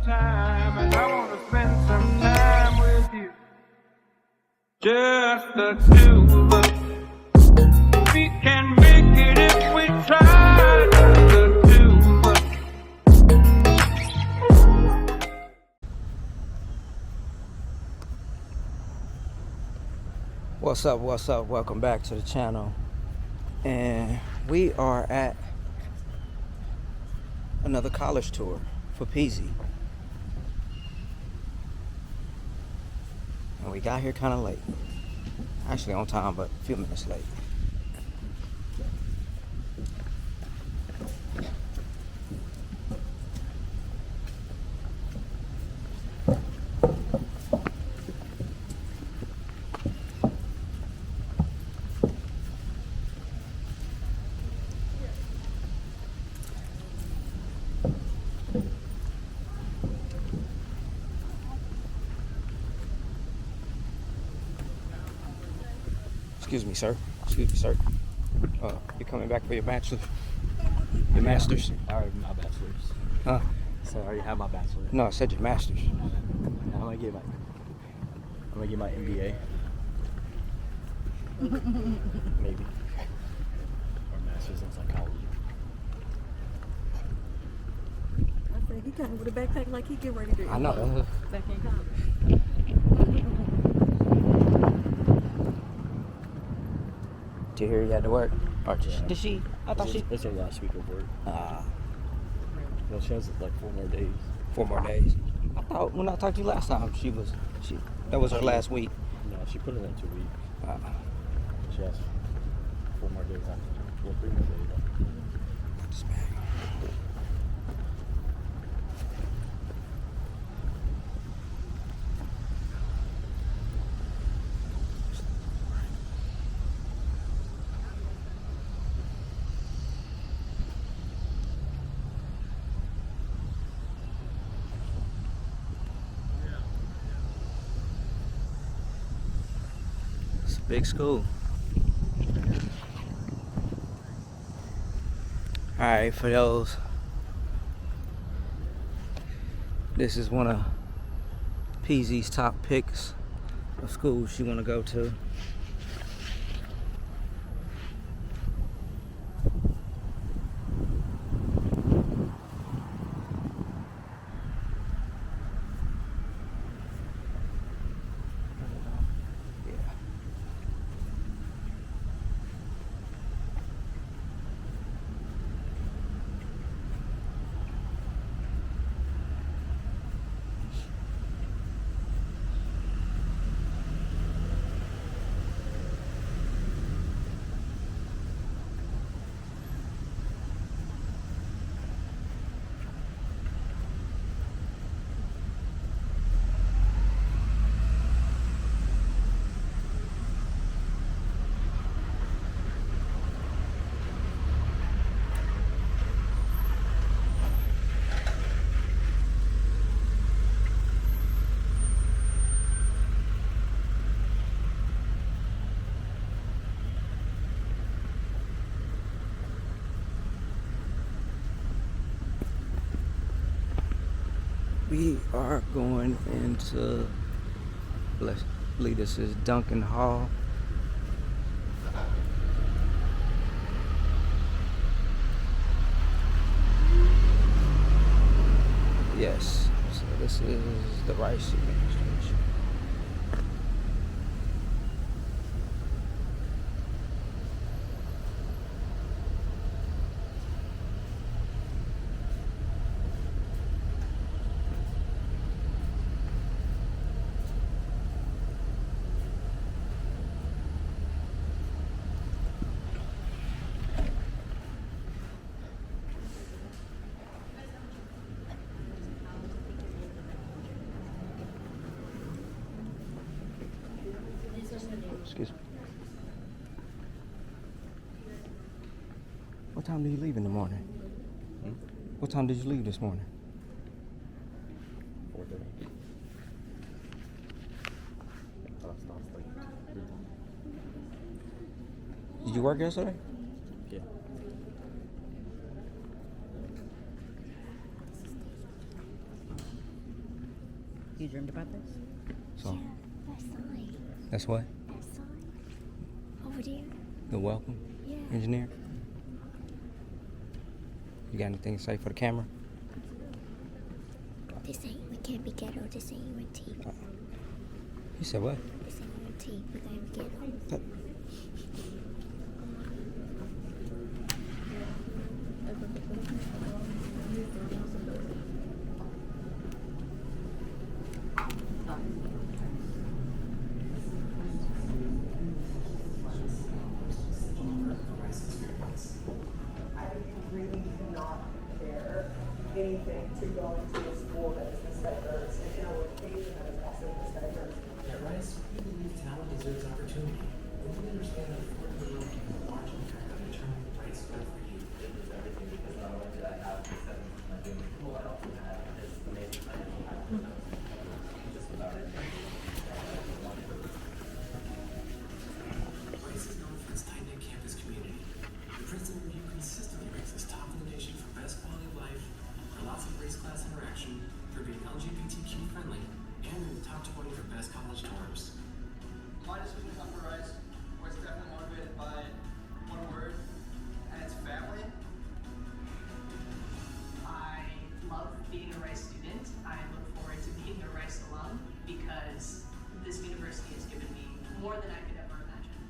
time, and I wanna spend some time with you. Just the two of us. We can make it if we try. Just the two of us. What's up, what's up? Welcome back to the channel. And we are at another college tour for Peasy. And we got here kind of late. Actually on time, but a few minutes late. Excuse me, sir. Excuse me, sir. You coming back for your bachelor? Your master's? I already have my bachelor's. Huh? So I already have my bachelor's. No, I said your master's. I'm gonna get my MBA. Maybe. Or master's in psychology. I said he coming with a backpack like he get ready to. I know. Back in college. Did you hear you had to work? Or Yeah. did she? I thought she. It's her last week of work. Well, she has like 4 more days. 4 more days. I thought when I talked to you last time, that was her last week. No, she put it in 2 weeks. She has 4 more days after. Well, 3 more days after. This bag. It's a big school. Alright, for those, this is one of Peasy's top picks of schools she want to go to. We are going into, I believe this is Duncan Hall. Yes, so this is the Rice administration. Excuse me. What time did you leave in the morning? What time did you leave this morning? 4:30. Did you work yesterday? Yeah. You dreamed about this? So Yeah, that sign. that's what That sign. Over there. the welcome Yeah. engineer. You got anything to say for the camera? This ain't, we can't be ghetto. This ain't UNT. You said what? This ain't UNT. We gotta be ghetto. I really do not care anything to go into a school that is this diverse and in a location that is also this diverse. At Rice, we believe talent deserves opportunity, and we understand that affordable loan can have a large impact on determining the right school for you. It was everything because not only did I have the 7 from my dream school, I also had this amazing financial background. Just about everything. Rice is known for its tight-knit campus community. The Princeton Review consistently ranks us top in the nation for best quality of life, for lots of race-class interaction, for being LGBTQ friendly, and in the top 20 for best college dorms. My decision to come to Rice was definitely motivated by one word, and it's family. I love being a Rice student. I look forward to being a Rice alum because this university has given me more than I could ever imagine.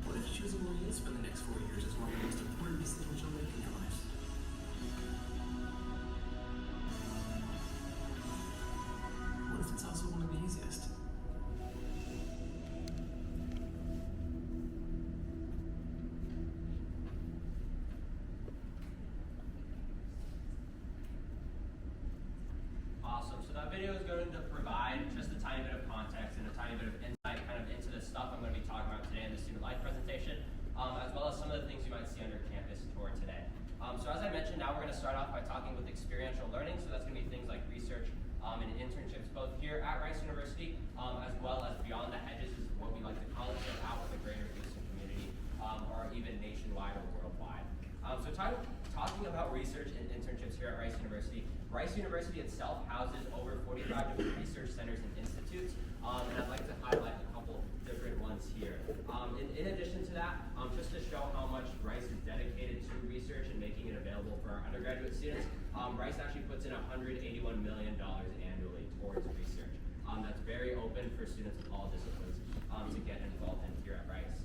What if choosing where you'll spend the next 4 years is one of the most important decisions you'll make in your life? What if it's also one of the easiest? Awesome. So that video is going to provide just a tiny bit of context and a tiny bit of insight kind of into the stuff I'm going to be talking about today in the student life presentation, as well as some of the things you might see under campus tour today. So as I mentioned, now we're going to start off by talking with experiential learning. So that's going to be things like research and internships, both here at Rice University, as well as beyond the hedges, is what we like to call it, so out with the greater Houston community, or even nationwide or worldwide. So talking about research and internships here at Rice University, Rice University itself houses over 45 different research centers and institutes, and I'd like to highlight a couple different ones here. In addition to that, just to show how much Rice is dedicated to research and making it available for our undergraduate students, Rice actually puts in $181 million annually towards research. That's very open for students of all disciplines to get involved in here at Rice.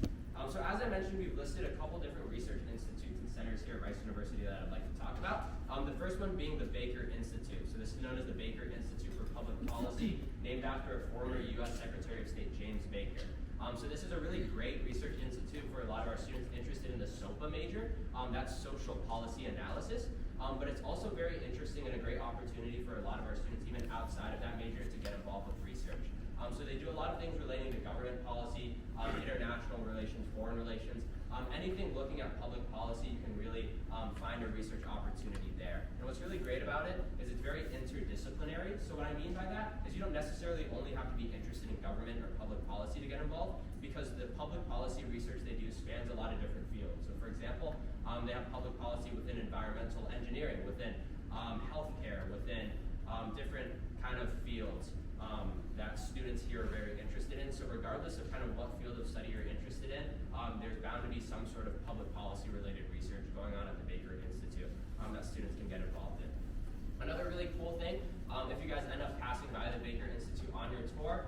So as I mentioned, we've listed a couple different research institutes and centers here at Rice University that I'd like to talk about. The first one being the Baker Institute. So this is known as the Baker Institute for Public Policy, named after a former U.S. Secretary of State, James Baker. So this is a really great research institute for a lot of our students interested in the SOPA major. That's social policy analysis. But it's also very interesting and a great opportunity for a lot of our students, even outside of that major, to get involved with research. So they do a lot of things relating to government policy, international relations, foreign relations, anything looking at public policy. You can really find a research opportunity there. And what's really great about it is it's very interdisciplinary. So what I mean by that is you don't necessarily only have to be interested in government or public policy to get involved, because the public policy research they do spans a lot of different fields. So for example, they have public policy within environmental engineering, within healthcare, within different kind of fields that students here are very interested in. So regardless of kind of what field of study you're interested in, there's bound to be some sort of public policy related research going on at the Baker Institute that students can get involved in. Another really cool thing, if you guys end up passing by the Baker Institute on your tour,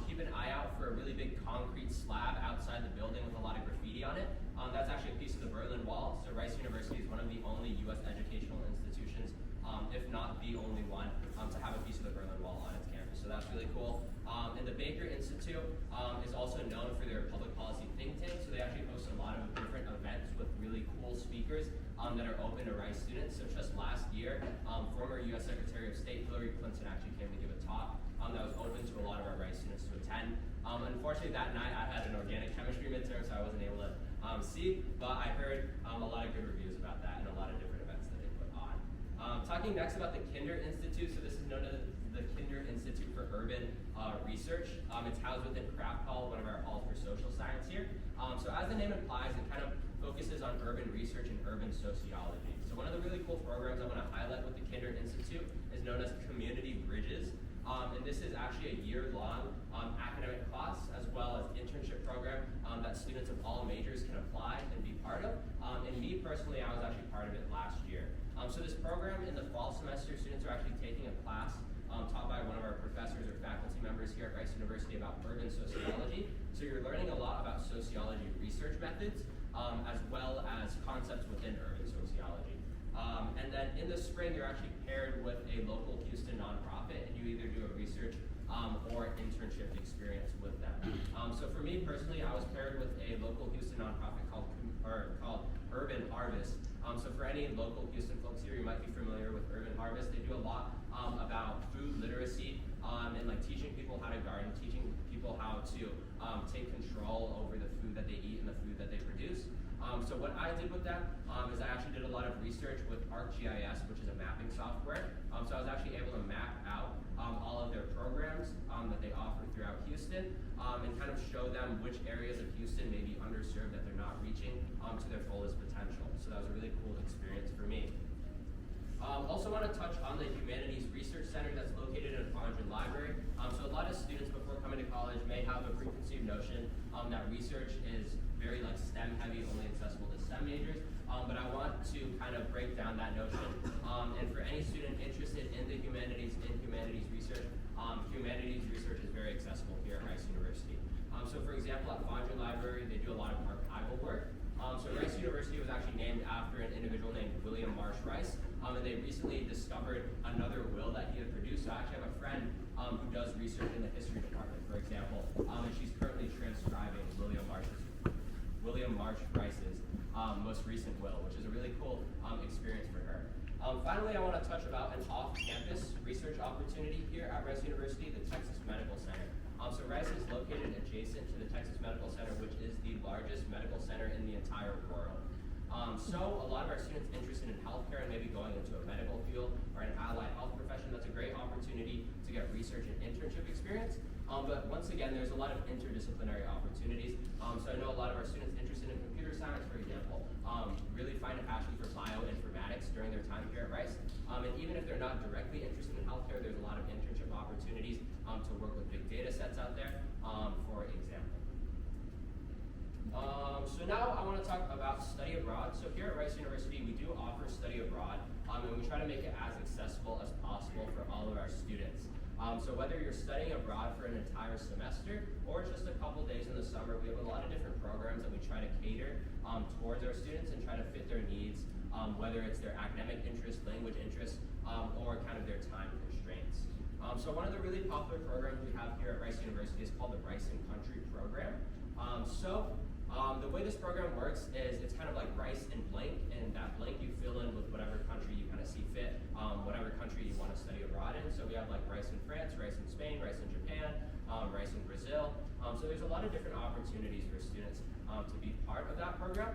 keep an eye out for a really big concrete slab outside the building with a lot of graffiti on it. That's actually a piece of the Berlin Wall. So Rice University is one of the only U.S. educational institutions, if not the only one, to have a piece of the Berlin Wall on its campus. So that's really cool. And the Baker Institute is also known for their public policy think tank. So they actually host a lot of different events with really cool speakers that are open to Rice students. So just last year, former U.S. Secretary of State Hillary Clinton actually came to give a talk that was open to a lot of our Rice students to attend. Unfortunately, that night I had an organic chemistry midterm, so I wasn't able to see, but I heard a lot of good reviews about that and a lot of different events that they put on. Talking next about the Kinder Institute, so this is known as the Kinder Institute for Urban Research. It's housed within Craft Hall, one of our halls for social science here. So as the name implies, it kind of focuses on urban research and urban sociology. So one of the really cool programs I want to highlight with the Kinder Institute is known as Community Bridges. And this is actually a year-long academic class as well as internship program that students of all majors can apply and be part of. And me personally, I was actually part of it last year. So this program in the fall semester, students are actually taking a class taught by one of our professors or faculty members here at Rice University about urban sociology. So you're learning a lot about sociology research methods as well as concepts within urban sociology. And then in the spring, you're actually paired with a local Houston nonprofit, and you either do a research or internship experience with them. So for me personally, I was paired with a local Houston nonprofit called Urban Harvest. So for any local Houston folks here, you might be familiar with Urban Harvest. They do a lot about food literacy and like teaching people how to garden, teaching people how to take control over the food that they eat and the food that they produce. So what I did with them is I actually did a lot of research with ArcGIS, which is a mapping software. So I was actually able to map out all of their programs that they offer throughout Houston and kind of show them which areas of Houston may be underserved that they're not reaching to their fullest potential. So that was a really cool experience for me. Also want to touch on the Humanities Research Center that's located in Fondren Library. So a lot of students before coming to college may have a preconceived notion that research is very like STEM heavy, only accessible to STEM majors. But I want to kind of break down that notion. And for any student interested in the humanities, humanities research is very accessible here at Rice University. So for example, at Fondren Library, they do a lot of archival work. So Rice University was actually named after an individual named William Marsh Rice, and they recently discovered another will that he had produced. So I actually have a friend who does research in the history department, for example, and she's currently transcribing William Marsh Rice's most recent will, which is a really cool experience for her. Finally, I want to touch about an off-campus research opportunity here at Rice University, the Texas Medical Center. So Rice is located adjacent to the Texas Medical Center, which is the largest medical center in the entire world. So a lot of our students interested in healthcare and maybe going into a medical field or an allied health profession, that's a great opportunity to get research and internship experience. But once again, there's a lot of interdisciplinary opportunities. So I know a lot of our students interested in computer science, for example, really find a passion for bioinformatics during their time here at Rice. And even if they're not directly interested in healthcare, there's a lot of internship opportunities to work with big data sets out there, for example. So now I want to talk about study abroad. So here at Rice University, we do offer study abroad, and we try to make it as accessible as possible for all of our students. So whether you're studying abroad for an entire semester or just a couple days in the summer, we have a lot of different programs that we try to cater towards our students and try to fit their needs, whether it's their academic interest, language interest, or kind of their time constraints. So one of the really popular programs we have here at Rice University is called the Rice and Country program. The way this program works is it's kind of like Rice and blank, and that blank you fill in with whatever country you kind of see fit, whatever country you want to study abroad in. So we have like Rice in France, Rice in Spain, Rice in Japan, Rice in Brazil. So there's a lot of different opportunities for students to be part of that program.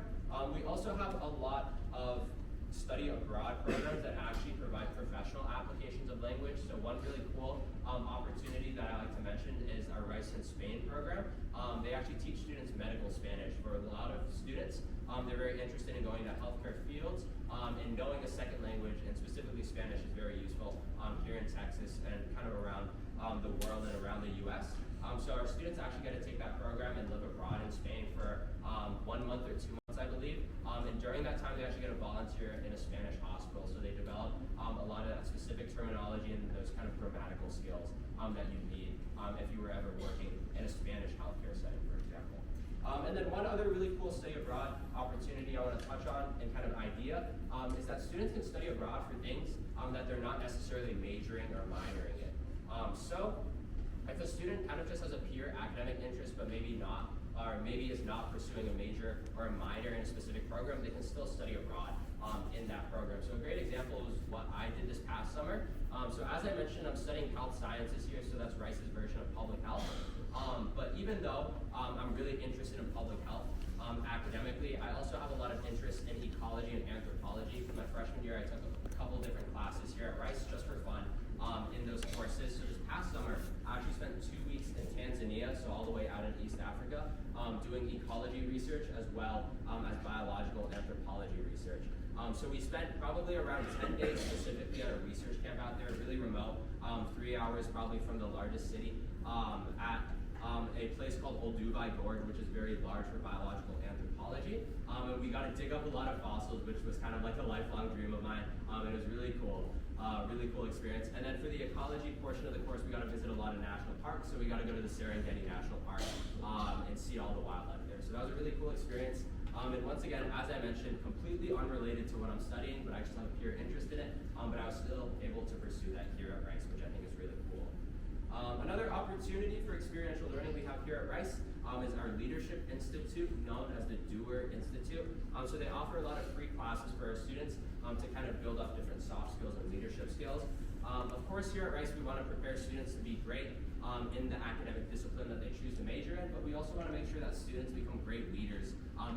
We also have a lot of study abroad programs that actually provide professional applications of language. So one really cool opportunity that I like to mention is our Rice in Spain program. They actually teach students medical Spanish. For a lot of students, they're very interested in going to healthcare fields, and knowing a second language, and specifically Spanish, is very useful here in Texas and kind of around the world and around the U.S. So our students actually get to take that program and live abroad in Spain for 1 month or 2 months, I believe. And during that time, they actually get to volunteer in a Spanish hospital. So they develop a lot of that specific terminology and those kind of grammatical skills that you need if you were ever working in a Spanish healthcare setting, for example. And then one other really cool study abroad opportunity I want to touch on and kind of idea is that students can study abroad for things that they're not necessarily majoring or minoring in. So if a student kind of just has a pure academic interest but maybe not, or maybe is not pursuing a major or a minor in a specific program, they can still study abroad in that program. So a great example is what I did this past summer. So as I mentioned, I'm studying health sciences here, so that's Rice's version of public health. But even though I'm really interested in public health academically, I also have a lot of interest in ecology and anthropology. For my freshman year, I took a couple different classes here at Rice just for fun in those courses. So this past summer, I actually spent 2 weeks in Tanzania, so all the way out in East Africa, doing ecology research as well as biological anthropology research. So we spent probably around 10 days specifically at a research camp out there, really remote, 3 hours probably from the largest city, at a place called Olduvai Gorge, which is very large for biological anthropology. And we got to dig up a lot of fossils, which was kind of like a lifelong dream of mine. It was really cool experience. And then for the ecology portion of the course, we got to visit a lot of national parks. So we got to go to the Serengeti National Park and see all the wildlife there. So that was a really cool experience. And once again, as I mentioned, completely unrelated to what I'm studying, but I just have a pure interest in it. But I was still able to pursue that here at Rice, which I think is really cool. Another opportunity for experiential learning we have here at Rice is our Leadership Institute, known as the Doer Institute. So they offer a lot of free classes for our students to kind of build up different soft skills and leadership skills. Of course, here at Rice, we want to prepare students to be great in the academic discipline that they choose to major in, but we also want to make sure that students become great leaders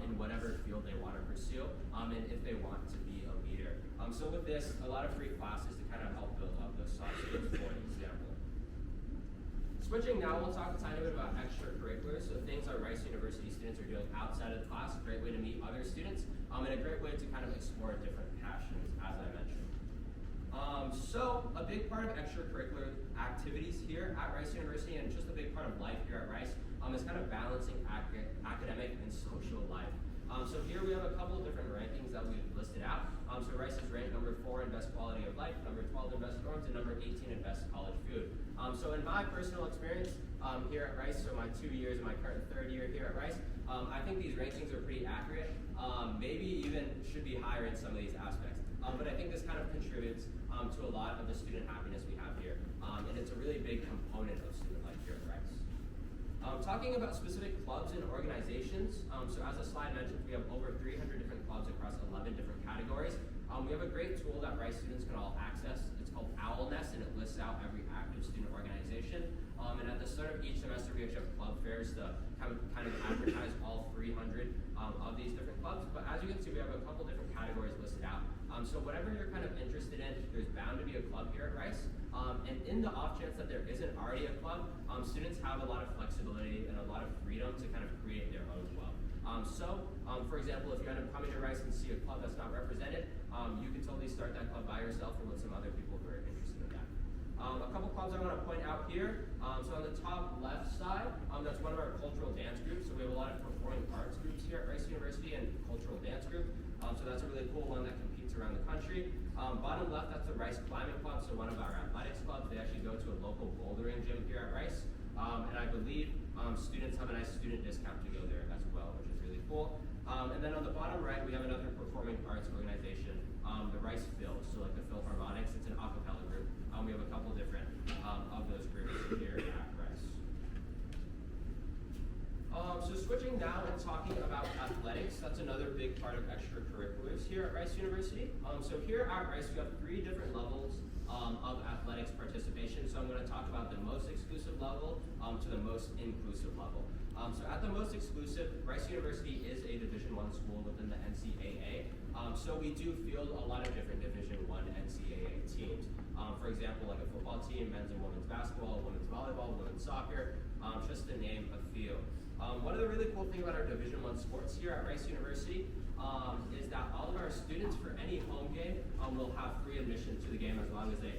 in whatever field they want to pursue, and if they want to be a leader. So with this, a lot of free classes to kind of help build up those soft skills, for example. Switching now, we'll talk a tiny bit about extracurriculars, so things our Rice University students are doing outside of the class, a great way to meet other students, and a great way to kind of explore different passions, as I mentioned. So a big part of extracurricular activities here at Rice University, and just a big part of life here at Rice, is kind of balancing academic and social life. So here we have a couple of different rankings that we've listed out. So Rice is ranked number 4 in best quality of life, number 12 in best dorms, and number 18 in best college food. So in my personal experience here at Rice, so my 2 years and my current 3rd year here at Rice, I think these rankings are pretty accurate. Maybe even should be higher in some of these aspects. But I think this kind of contributes to a lot of the student happiness we have here. And it's a really big component of student life here at Rice. Talking about specific clubs and organizations, so as the slide mentioned, we have over 300 different clubs across 11 different categories. We have a great tool that Rice students can all access. It's called OWLNest, and it lists out every active student organization. And at the start of each semester, we actually have club fairs to kind of advertise all 300 of these different clubs. But as you can see, we have a couple different categories listed out. So whatever you're kind of interested in, there's bound to be a club here at Rice. And in the off chance that there isn't already a club, students have a lot of flexibility and a lot of freedom to kind of create their own club. For example, if you end up coming to Rice and see a club that's not represented, you can totally start that club by yourself or with some other people who are interested in that. A couple clubs I want to point out here. So on the top left side, that's one of our cultural dance groups. So we have a lot of performing arts groups here at Rice University and cultural dance group. So that's a really cool one that competes around the country. Bottom left, that's the Rice Climbing Club, so one of our athletics clubs. They actually go to a local bouldering gym here at Rice. And I believe students have a nice student discount to go there as well, which is really cool. And then on the bottom right, we have another performing arts organization, the Rice Phils, so like the Philharmonics. It's an a cappella group. We have a couple different of those groups here at Rice. So switching now and talking about athletics, that's another big part of extracurriculars here at Rice University. So here at Rice, we have 3 different levels of athletics participation. So I'm going to talk about the most exclusive level to the most inclusive level. So at the most exclusive, Rice University is a Division I school within the NCAA. So we do field a lot of different Division I NCAA teams. For example, like a football team, men's and women's basketball, women's volleyball, women's soccer, just to name a few. One of the really cool things about our Division I sports here at Rice University is that all of our students for any home game will have free admission to the game as long as they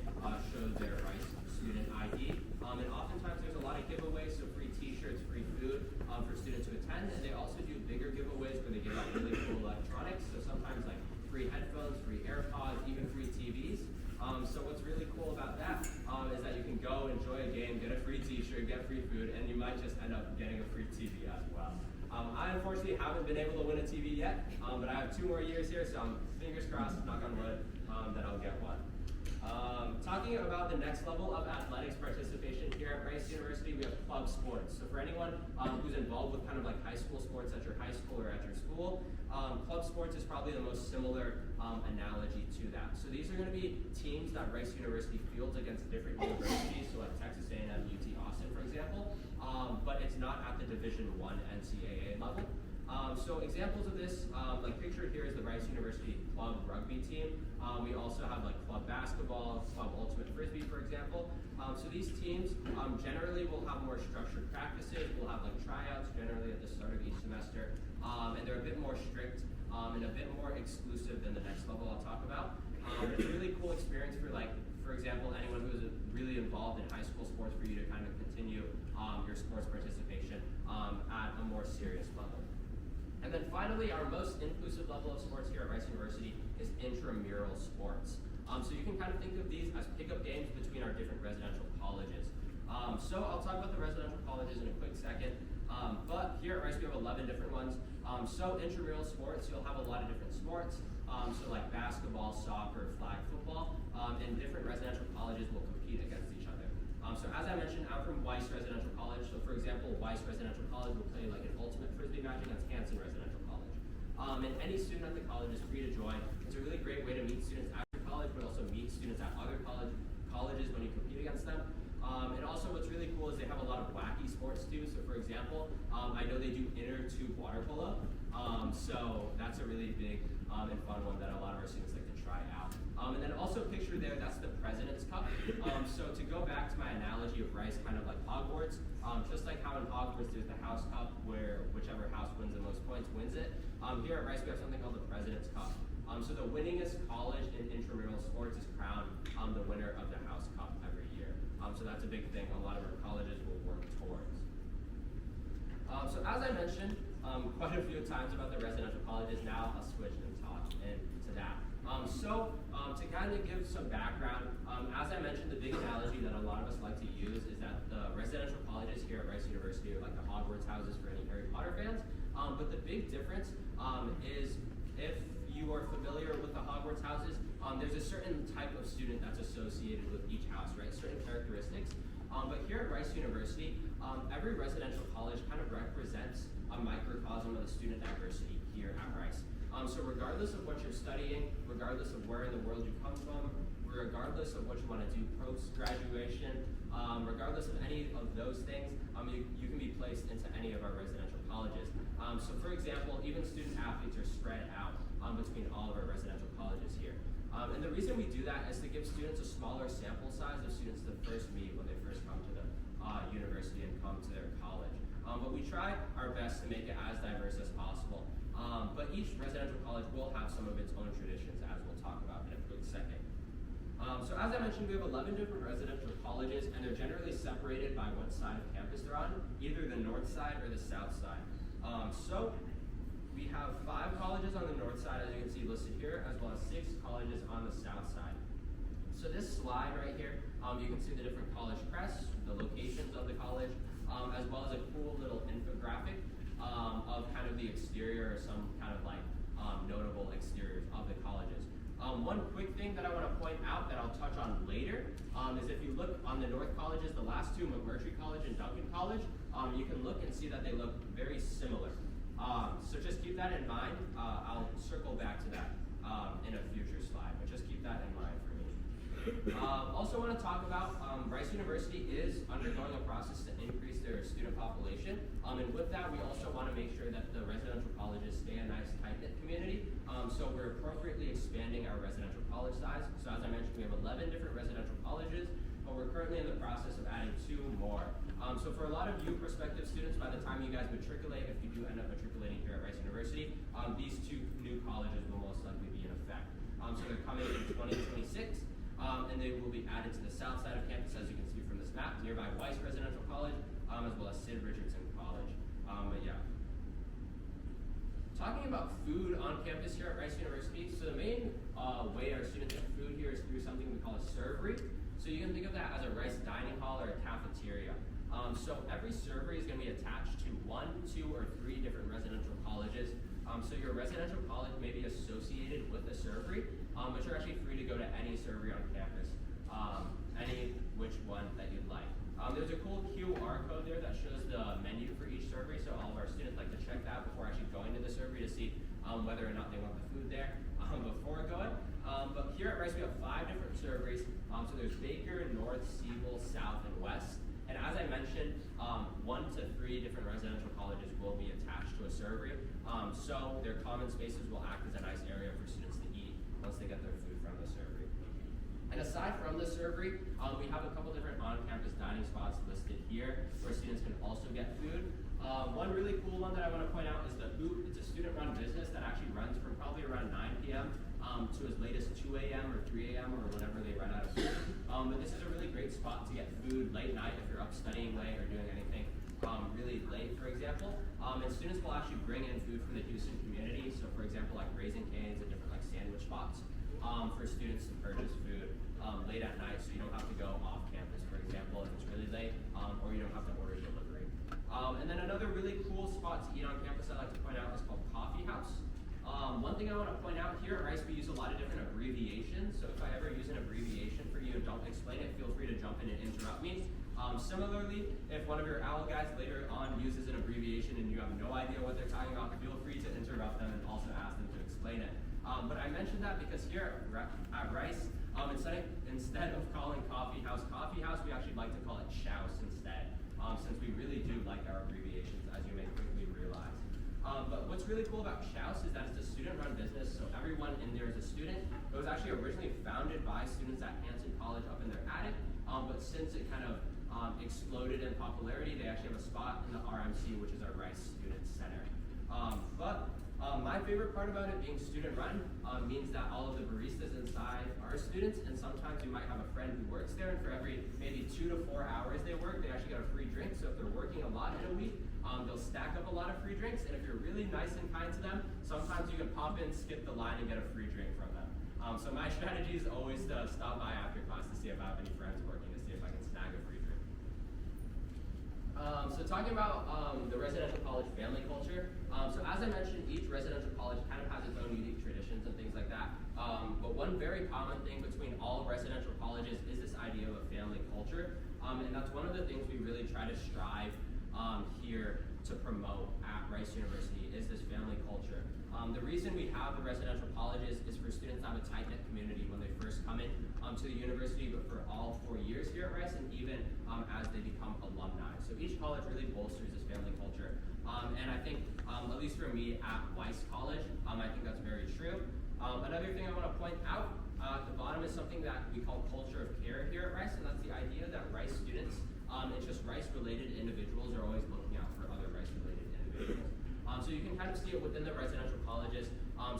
show their Rice student ID. And oftentimes there's a lot of giveaways, so free t-shirts, free food for students who attend. And they also do bigger giveaways where they give out really cool electronics. So sometimes like free headphones, free AirPods, even free TVs. So what's really cool about that is that you can go enjoy a game, get a free t-shirt, get free food, and you might just end up getting a free TV as well. I unfortunately haven't been able to win a TV yet, but I have 2 more years here, so I'm fingers crossed, knock on wood, that I'll get one. Talking about the next level of athletics participation here at Rice University, we have club sports. So for anyone who's involved with kind of like high school sports at your high school or at your school, club sports is probably the most similar analogy to that. So these are going to be teams that Rice University fields against different universities, so like Texas A&M, UT Austin, for example, but it's not at the Division I NCAA level. So examples of this, like pictured here is the Rice University club rugby team. We also have like club basketball, club ultimate frisbee, for example. So these teams generally will have more structured practices. We'll have like tryouts generally at the start of each semester, and they're a bit more strict and a bit more exclusive than the next level I'll talk about. It's a really cool experience for like, for example, anyone who's really involved in high school sports for you to kind of continue your sports participation at a more serious level. And then finally, our most inclusive level of sports here at Rice University is intramural sports. So you can kind of think of these as pickup games between our different residential colleges. So I'll talk about the residential colleges in a quick second. But here at Rice we have 11 different ones. So intramural sports, you'll have a lot of different sports. So like basketball, soccer, flag football, and different residential colleges will compete against each other. So as I mentioned, I'm from Weiss Residential College. So for example, Weiss Residential College will play like an ultimate frisbee match against Hanson Residential College. And any student at the college is free to join. It's a really great way to meet students at your college, but also meet students at other colleges when you compete against them. And also what's really cool is they have a lot of wacky sports too. So for example, I know they do inner tube water polo. So that's a really big and fun one that a lot of our students like to try out. And then also picture there, that's the President's Cup. So to go back to my analogy of Rice, kind of like Hogwarts, just like how in Hogwarts there's the House Cup where whichever house wins the most points wins it. Here at Rice we have something called the President's Cup. So the winningest college in intramural sports is crowned the winner of the House Cup every year. So that's a big thing a lot of our colleges will work towards. So as I mentioned quite a few times about the residential colleges, now I'll switch and talk into that. To kind of give some background, as I mentioned, the big analogy that a lot of us like to use is that the residential colleges here at Rice University are like the Hogwarts houses for any Harry Potter fans. But the big difference is if you are familiar with the Hogwarts houses, there's a certain type of student that's associated with each house, right? Certain characteristics. But here at Rice University, every residential college kind of represents a microcosm of the student diversity here at Rice. So regardless of what you're studying, regardless of where in the world you come from, regardless of what you want to do post-graduation, regardless of any of those things, you can be placed into any of our residential colleges. So for example, even student athletes are spread out between all of our residential colleges here. And the reason we do that is to give students a smaller sample size of students to first meet when they first come to the university and come to their college. But we try our best to make it as diverse as possible. But each residential college will have some of its own traditions, as we'll talk about in a quick second. So as I mentioned, we have 11 different residential colleges, and they're generally separated by what side of campus they're on, either the north side or the south side. So we have 5 colleges on the north side, as you can see listed here, as well as 6 colleges on the south side. So this slide right here, you can see the different college crests, the locations of the college, as well as a cool little infographic of kind of the exterior or some kind of like notable exteriors of the colleges. One quick thing that I want to point out that I'll touch on later is if you look on the north colleges, the last 2, McMurtry College and Duncan College, you can look and see that they look very similar. So just keep that in mind. I'll circle back to that in a future slide, but just keep that in mind for me. Also want to talk about Rice University is undergoing a process to increase their student population. And with that, we also want to make sure that the residential colleges stay a nice tight-knit community. So we're appropriately expanding our residential college size. So as I mentioned, we have 11 different residential colleges, but we're currently in the process of adding 2 more. So for a lot of you prospective students, by the time you guys matriculate, if you do end up matriculating here at Rice University, these 2 new colleges will most likely be in effect. So they're coming in 2026, and they will be added to the south side of campus, as you can see from this map, nearby Weiss Residential College, as well as Sid Richardson College. But yeah. Talking about food on campus here at Rice University, so the main way our students get food here is through something we call a servery. So you can think of that as a Rice dining hall or a cafeteria. So every servery is going to be attached to 1, 2, or 3 different residential colleges. So your residential college may be associated with a servery, but you're actually free to go to any servery on campus, any which one that you'd like. There's a cool QR code there that shows the menu for each servery, so all of our students like to check that before actually going to the servery to see whether or not they want the food there before going. But here at Rice we have 5 different serveries. So there's Baker, North, Siebel, South, and West. And as I mentioned, 1 to 3 different residential colleges will be attached to a servery. So their common spaces will act as a nice area for students to eat once they get their food from the servery. And aside from the servery, we have a couple different on-campus dining spots listed here where students can also get food. One really cool one that I want to point out is the Hoop. It's a student-run business that actually runs from probably around 9 p.m. to as late as 2 a.m. or 3 a.m. or whenever they run out of food. But this is a really great spot to get food late night if you're up studying late or doing anything really late, for example. And students will actually bring in food from the Houston community. So for example, like Raising Cane's and different like sandwich spots for students to purchase food late at night, so you don't have to go off campus, for example, if it's really late, or you don't have to order delivery. And then another really cool spot to eat on campus I like to point out is called Coffee House. One thing I want to point out here at Rice, we use a lot of different abbreviations. So if I ever use an abbreviation for you and don't explain it, feel free to jump in and interrupt me. Similarly, if one of your OWL guys later on uses an abbreviation and you have no idea what they're talking about, feel free to interrupt them and also ask them to explain it. But I mentioned that because here at Rice, instead of calling Coffee House, we actually like to call it Shouse instead, since we really do like our abbreviations, as you may quickly realize. But what's really cool about Shouse is that it's a student-run business, so everyone in there is a student. It was actually originally founded by students at Hanson College up in their attic, but since it kind of exploded in popularity, they actually have a spot in the RMC, which is our Rice Student Center. My favorite part about it being student-run means that all of the baristas inside are students, and sometimes you might have a friend who works there, and for every maybe 2 to 4 hours they work, they actually get a free drink. So if they're working a lot in a week, they'll stack up a lot of free drinks, and if you're really nice and kind to them, sometimes you can pop in, skip the line, and get a free drink from them. So my strategy is always to stop by after class to see if I have any friends working, to see if I can snag a free drink. So talking about the residential college family culture, so as I mentioned, each residential college kind of has its own unique traditions and things like that. But one very common thing between all residential colleges is this idea of a family culture. And that's one of the things we really try to strive here to promote at Rice University is this family culture. The reason we have the residential colleges is for students to have a tight-knit community when they first come in to the university, but for all 4 years here at Rice, and even as they become alumni. So each college really bolsters this family culture. And I think, at least for me at Weiss College, I think that's very true. Another thing I want to point out at the bottom is something that we call culture of care here at Rice, and that's the idea that Rice students, it's just Rice-related individuals, are always looking out for other Rice-related individuals. So you can kind of see it within the residential colleges.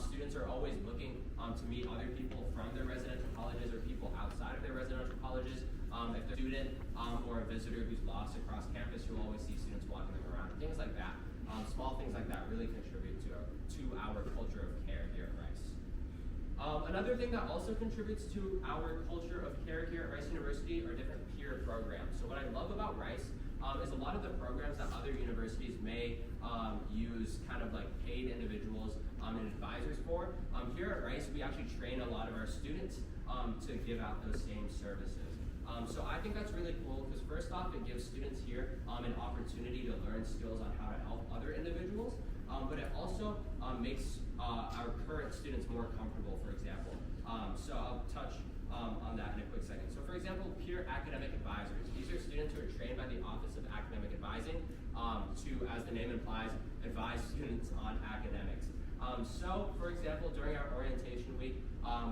Students are always looking to meet other people from their residential colleges or people outside of their residential colleges. If they're a student or a visitor who's lost across campus, you'll always see students walking them around. Things like that. Small things like that really contribute to our culture of care here at Rice. Another thing that also contributes to our culture of care here at Rice University are different peer programs. So what I love about Rice is a lot of the programs that other universities may use kind of like paid individuals and advisors for. Here at Rice, we actually train a lot of our students to give out those same services. So I think that's really cool because first off, it gives students here an opportunity to learn skills on how to help other individuals, but it also makes our current students more comfortable, for example. So I'll touch on that in a quick second. So for example, peer academic advisors. These are students who are trained by the Office of Academic Advising to, as the name implies, advise students on academics. So for example, during our orientation week,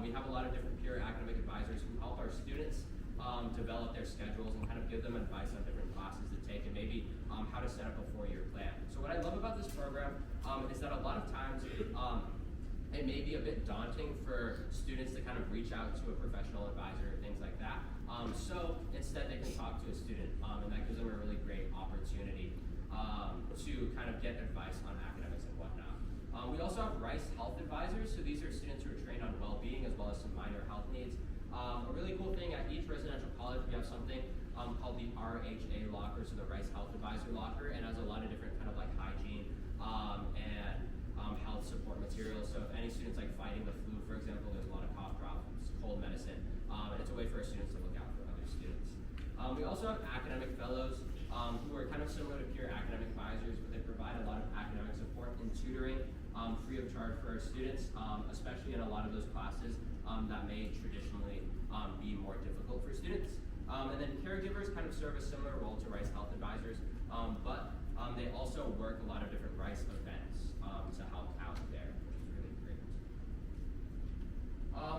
we have a lot of different peer academic advisors who help our students develop their schedules and kind of give them advice on different classes to take and maybe how to set up a 4-year plan. So what I love about this program is that a lot of times it may be a bit daunting for students to kind of reach out to a professional advisor or things like that. So instead they can talk to a student and that gives them a really great opportunity to kind of get advice on academics and whatnot. We also have Rice Health Advisors, so these are students who are trained on well-being as well as some minor health needs. A really cool thing at each residential college, we have something called the RHA locker, so the Rice Health Advisor locker, and has a lot of different kind of like hygiene and health support materials. So if any students like fighting the flu, for example, there's a lot of cough drops, cold medicine, and it's a way for our students to look out for other students. We also have academic fellows who are kind of similar to peer academic advisors, but they provide a lot of academic support and tutoring free of charge for our students, especially in a lot of those classes that may traditionally be more difficult for students. And then caregivers kind of serve a similar role to Rice Health Advisors, but they also work a lot of different Rice events to help out there, which is really great.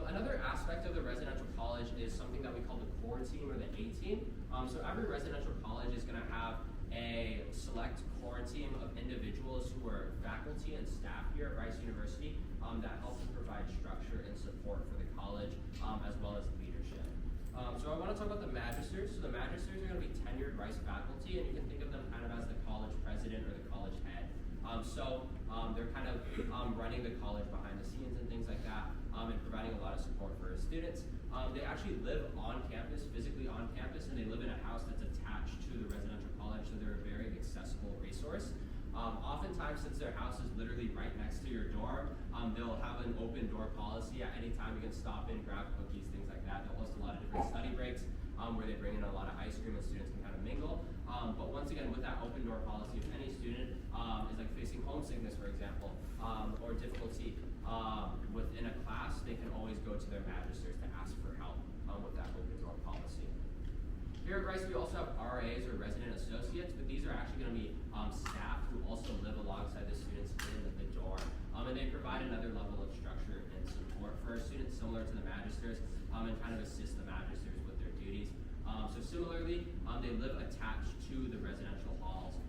Another aspect of the residential college is something that we call the core team or the A team. So every residential college is going to have a select core team of individuals who are faculty and staff here at Rice University that helps to provide structure and support for the college, as well as leadership. So I want to talk about the magisters. So the magisters are going to be tenured Rice faculty, and you can think of them kind of as the college president or the college head. They're kind of running the college behind the scenes and things like that, and providing a lot of support for students. They actually live on campus, physically on campus, and they live in a house that's attached to the residential college, so they're a very accessible resource. Oftentimes, since their house is literally right next to your dorm, they'll have an open door policy. At any time, you can stop in, grab cookies, things like that. They'll host a lot of different study breaks where they bring in a lot of ice cream and students can kind of mingle. But once again, with that open door policy, if any student is like facing homesickness, for example, or difficulty within a class, they can always go to their magisters to ask for help with that open door policy. Here at Rice, we also have RAs or resident associates, but these are actually going to be staff who also live alongside the students in the dorm. And they provide another level of structure and support for our students, similar to the magisters, and kind of assist the magisters with their duties. So similarly, they live attached to the residential halls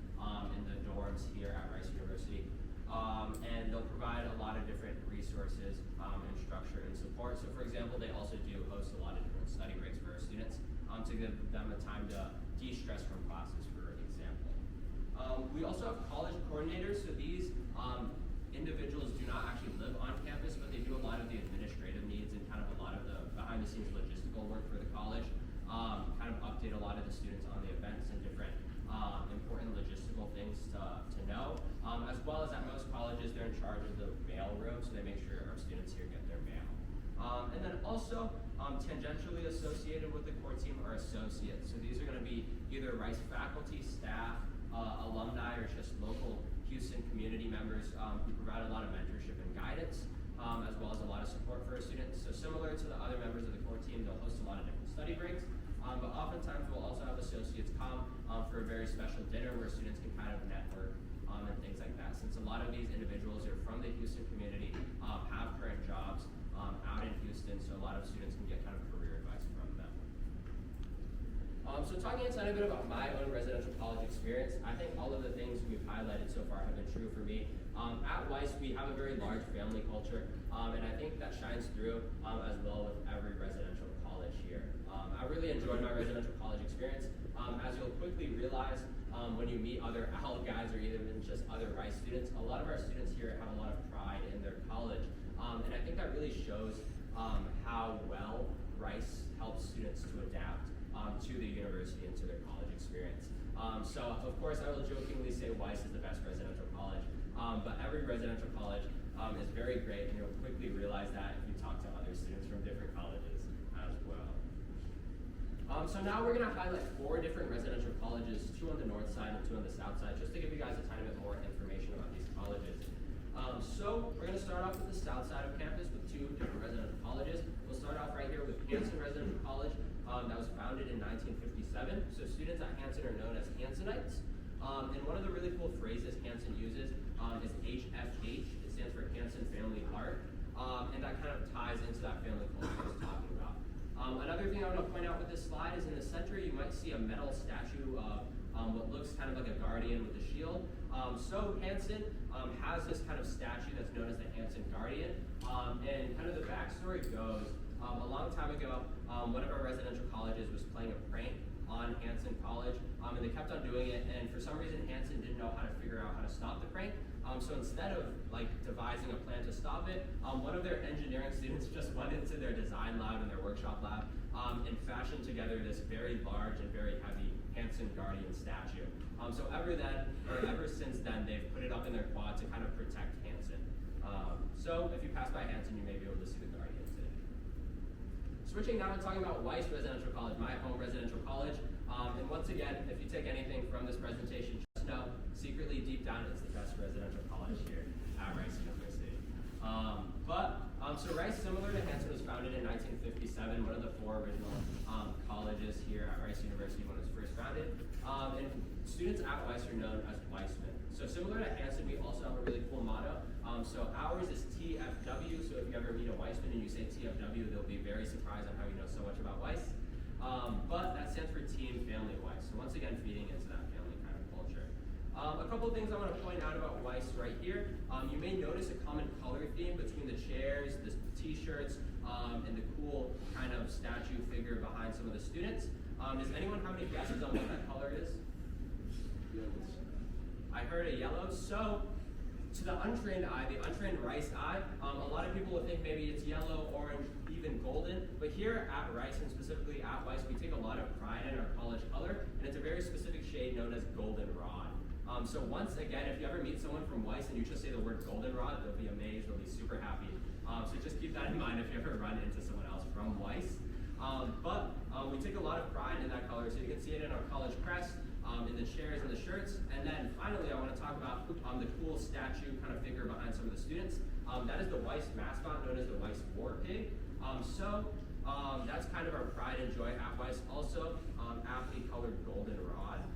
in the dorms here at Rice University. And they'll provide a lot of different resources and structure and support. So for example, they also do host a lot of different study breaks for our students to give them a time to de-stress from classes, for example. We also have college coordinators. So these individuals do not actually live on campus, but they do a lot of the administrative needs and kind of a lot of the behind-the-scenes logistical work for the college. Kind of update a lot of the students on the events and different important logistical things to know. As well as at most colleges, they're in charge of the mail room, so they make sure our students here get their mail. And then also, tangentially associated with the core team are associates. So these are going to be either Rice faculty, staff, alumni, or just local Houston community members who provide a lot of mentorship and guidance, as well as a lot of support for our students. So similar to the other members of the core team, they'll host a lot of different study breaks, but oftentimes we'll also have associates come for a very special dinner where students can kind of network and things like that. Since a lot of these individuals are from the Houston community, have current jobs out in Houston, so a lot of students can get kind of career advice from them. So talking inside a bit about my own residential college experience, I think all of the things we've highlighted so far have been true for me. At Weiss, we have a very large family culture, and I think that shines through as well with every residential college here. I really enjoyed my residential college experience. As you'll quickly realize when you meet other AL guys or even just other Rice students, a lot of our students here have a lot of pride in their college. And I think that really shows how well Rice helps students to adapt to the university and to their college experience. So of course I will jokingly say Weiss is the best residential college, but every residential college is very great, and you'll quickly realize that if you talk to other students from different colleges as well. So now we're going to highlight 4 different residential colleges, 2 on the north side and 2 on the south side, just to give you guys a tiny bit more information about these colleges. So we're going to start off with the south side of campus with 2 different residential colleges. We'll start off right here with Hanson Residential College that was founded in 1957. So students at Hanson are known as Hansonites. And one of the really cool phrases Hanson uses is HFH. It stands for Hanson Family Heart. And that kind of ties into that family culture I was talking about. Another thing I want to point out with this slide is in the center you might see a metal statue of what looks kind of like a guardian with a shield. So Hanson has this kind of statue that's known as the Hanson Guardian. And kind of the backstory goes, a long time ago, one of our residential colleges was playing a prank on Hanson College, and they kept on doing it, and for some reason Hanson didn't know how to figure out how to stop the prank. So instead of like devising a plan to stop it, one of their engineering students just went into their design lab and their workshop lab and fashioned together this very large and very heavy Hanson Guardian statue. So ever since then, they've put it up in their quad to kind of protect Hanson. So if you pass by Hanson, you may be able to see the Guardian today. Switching now and talking about Weiss Residential College, my home residential college. And once again, if you take anything from this presentation, just know, secretly deep down, it's the best residential college here at Rice University. So Rice, similar to Hanson, was founded in 1957, one of the 4 original colleges here at Rice University when it was first founded. And students at Weiss are known as Weissmen. So similar to Hanson, we also have a really cool motto. So ours is TFW, so if you ever meet a Weissman and you say TFW, they'll be very surprised on how you know so much about Weiss. But that stands for Team Family Weiss. So once again, feeding into that family kind of culture. A couple of things I want to point out about Weiss right here. You may notice a common color theme between the chairs, the t-shirts, and the cool kind of statue figure behind some of the students. Does anyone have any guesses on what that color is? I heard a yellow. So, to the untrained eye, the untrained Rice eye, a lot of people would think maybe it's yellow, orange, even golden. But here at Rice, and specifically at Weiss, we take a lot of pride in our college color, and it's a very specific shade known as goldenrod. So once again, if you ever meet someone from Weiss and you just say the word goldenrod, they'll be amazed, they'll be super happy. So just keep that in mind if you ever run into someone else from Weiss. But we take a lot of pride in that color, so you can see it in our college crest, in the chairs and the shirts. And then finally, I want to talk about the cool statue kind of figure behind some of the students. That is the Weiss mascot, known as the Weiss War Pig. That's kind of our pride and joy at Weiss. Also, aptly colored goldenrod.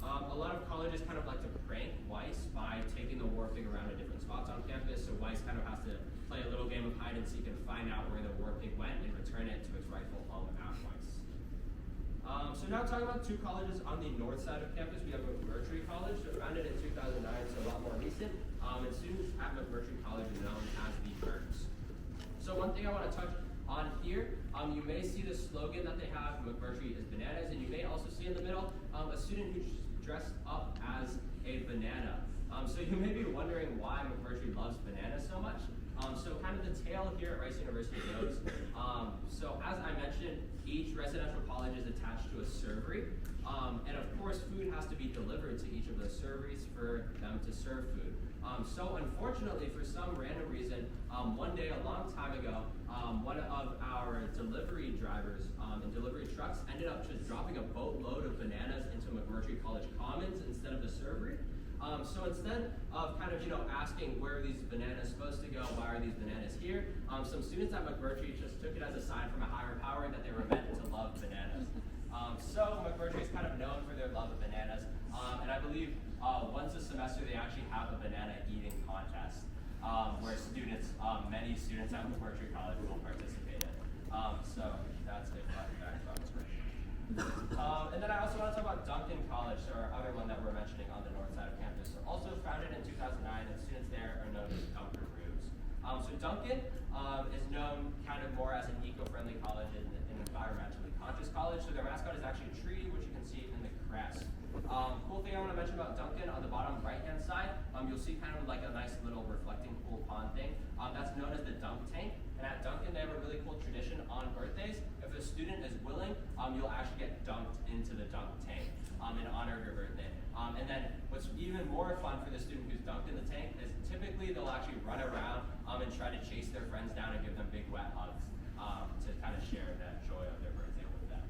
A lot of colleges kind of like to prank Weiss by taking the war pig around to different spots on campus. So Weiss kind of has to play a little game of hide and seek and find out where the war pig went and return it to its rightful home at Weiss. So now talking about two colleges on the north side of campus, we have McMurtry College, so founded in 2009, so a lot more recent. And students at McMurtry College are known as the Birds. So one thing I want to touch on here, you may see the slogan that they have, McMurtry is bananas, and you may also see in the middle a student who's dressed up as a banana. So you may be wondering why McMurtry loves bananas so much. So kind of the tale here at Rice University goes, so as I mentioned, each residential college is attached to a servery. And of course, food has to be delivered to each of those serveries for them to serve food. So unfortunately, for some random reason, one day a long time ago, one of our delivery drivers and delivery trucks ended up just dropping a boatload of bananas into McMurtry College Commons instead of the servery. So instead of kind of, asking where are these bananas supposed to go, why are these bananas here, some students at McMurtry just took it as a sign from a higher power that they were meant to love bananas. So McMurtry is kind of known for their love of bananas, and I believe once a semester they actually have a banana eating contest where many students at McMurtry College will participate in. So that's a fun fact about McMurtry. And then I also want to talk about Duncan College, so our other one that we're mentioning on the north side of campus. So also founded in 2009, and students there are known as Dunkaroos. So Duncan is known kind of more as an eco-friendly college and an environmentally conscious college. So their mascot is actually a tree, which you can see in the crest. Cool thing I want to mention about Duncan, on the bottom right-hand side, you'll see kind of like a nice little reflecting pool pond thing. That's known as the dunk tank. And at Duncan, they have a really cool tradition on birthdays. If a student is willing, you'll actually get dunked into the dunk tank in honor of your birthday. And then what's even more fun for the student who's dunked in the tank is typically they'll actually run around and try to chase their friends down and give them big wet hugs to kind of share that joy of their birthday with them.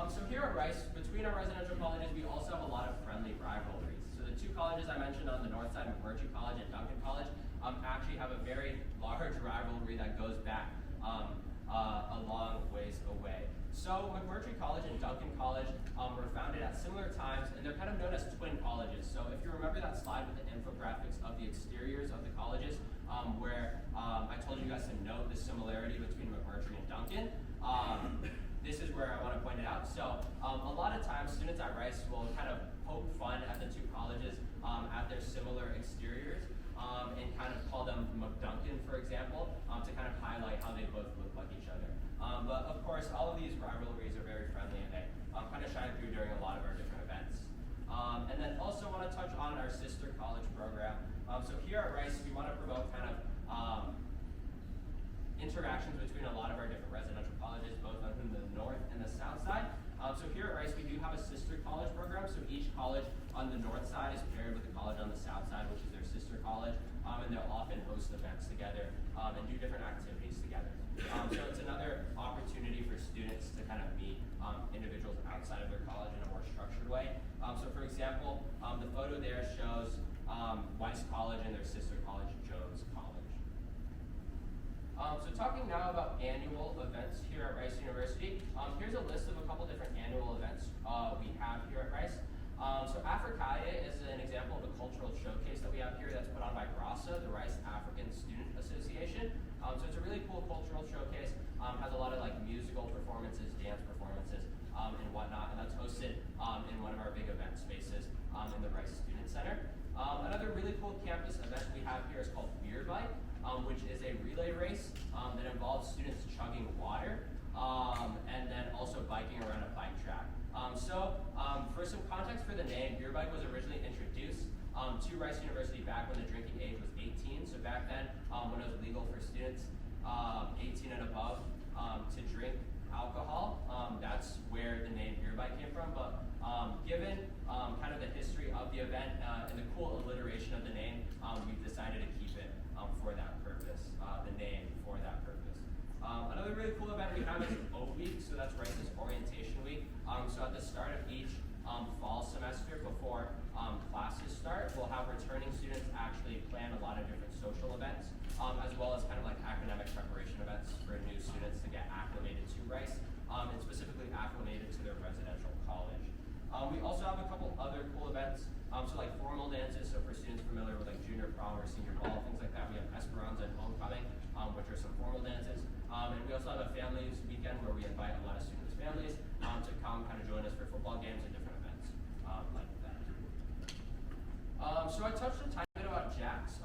So here at Rice, between our residential colleges, we also have a lot of friendly rivalries. So the two colleges I mentioned on the north side, McMurtry College and Duncan College, actually have a very large rivalry that goes back a long ways away. So McMurtry College and Duncan College were founded at similar times, and they're kind of known as twin colleges. So if you remember that slide with the infographics of the exteriors of the colleges, where I told you guys to note the similarity between McMurtry and Duncan, this is where I want to point it out. So a lot of times students at Rice will kind of poke fun at the two colleges at their similar exteriors and kind of call them McDuncan, for example, to kind of highlight how they both look like each other. But of course, all of these rivalries are very friendly and they kind of shine through during a lot of our different events. And then also want to touch on our sister college program. So here at Rice, we want to promote kind of interactions between a lot of our different residential colleges, both on the north and the south side. So here at Rice, we do have a sister college program. So each college on the north side is paired with the college on the south side, which is their sister college, and they'll often host events together and do different activities together. So it's another opportunity for students to kind of meet individuals outside of their college in a more structured way. So for example, the photo there shows Weiss College and their sister college, Jones College. So talking now about annual events here at Rice University, here's a list of a couple different annual events we have here at Rice. So Africae is an example of a cultural showcase that we have here that's put on by RASA, the Rice African Student Association. So it's a really cool cultural showcase, has a lot of like musical performances, dance performances, and whatnot, and that's hosted in one of our big event spaces in the Rice Student Center. Another really cool campus event we have here is called Beer Bike, which is a relay race that involves students chugging water and then also biking around a bike track. For some context for the name, Beer Bike was originally introduced to Rice University back when the drinking age was 18. So back then, when it was legal for students 18 and above to drink alcohol, that's where the name Beer Bike came from. But given kind of the history of the event and the cool alliteration of the name, we've decided to keep it for that purpose, the name for that purpose. Another really cool event we have is O Week, so that's Rice's Orientation Week. So at the start of each fall semester before classes start, we'll have returning students actually plan a lot of different social events, as well as kind of like academic preparation events for new students to get acclimated to Rice, and specifically acclimated to their residential college. We also have a couple other cool events, so like formal dances, so for students familiar with like junior prom or senior ball, things like that, we have Esperanza and Homecoming, which are some formal dances. And we also have a families weekend where we invite a lot of students' families to come kind of join us for football games and different events like that. So I touched a tiny bit about JAX,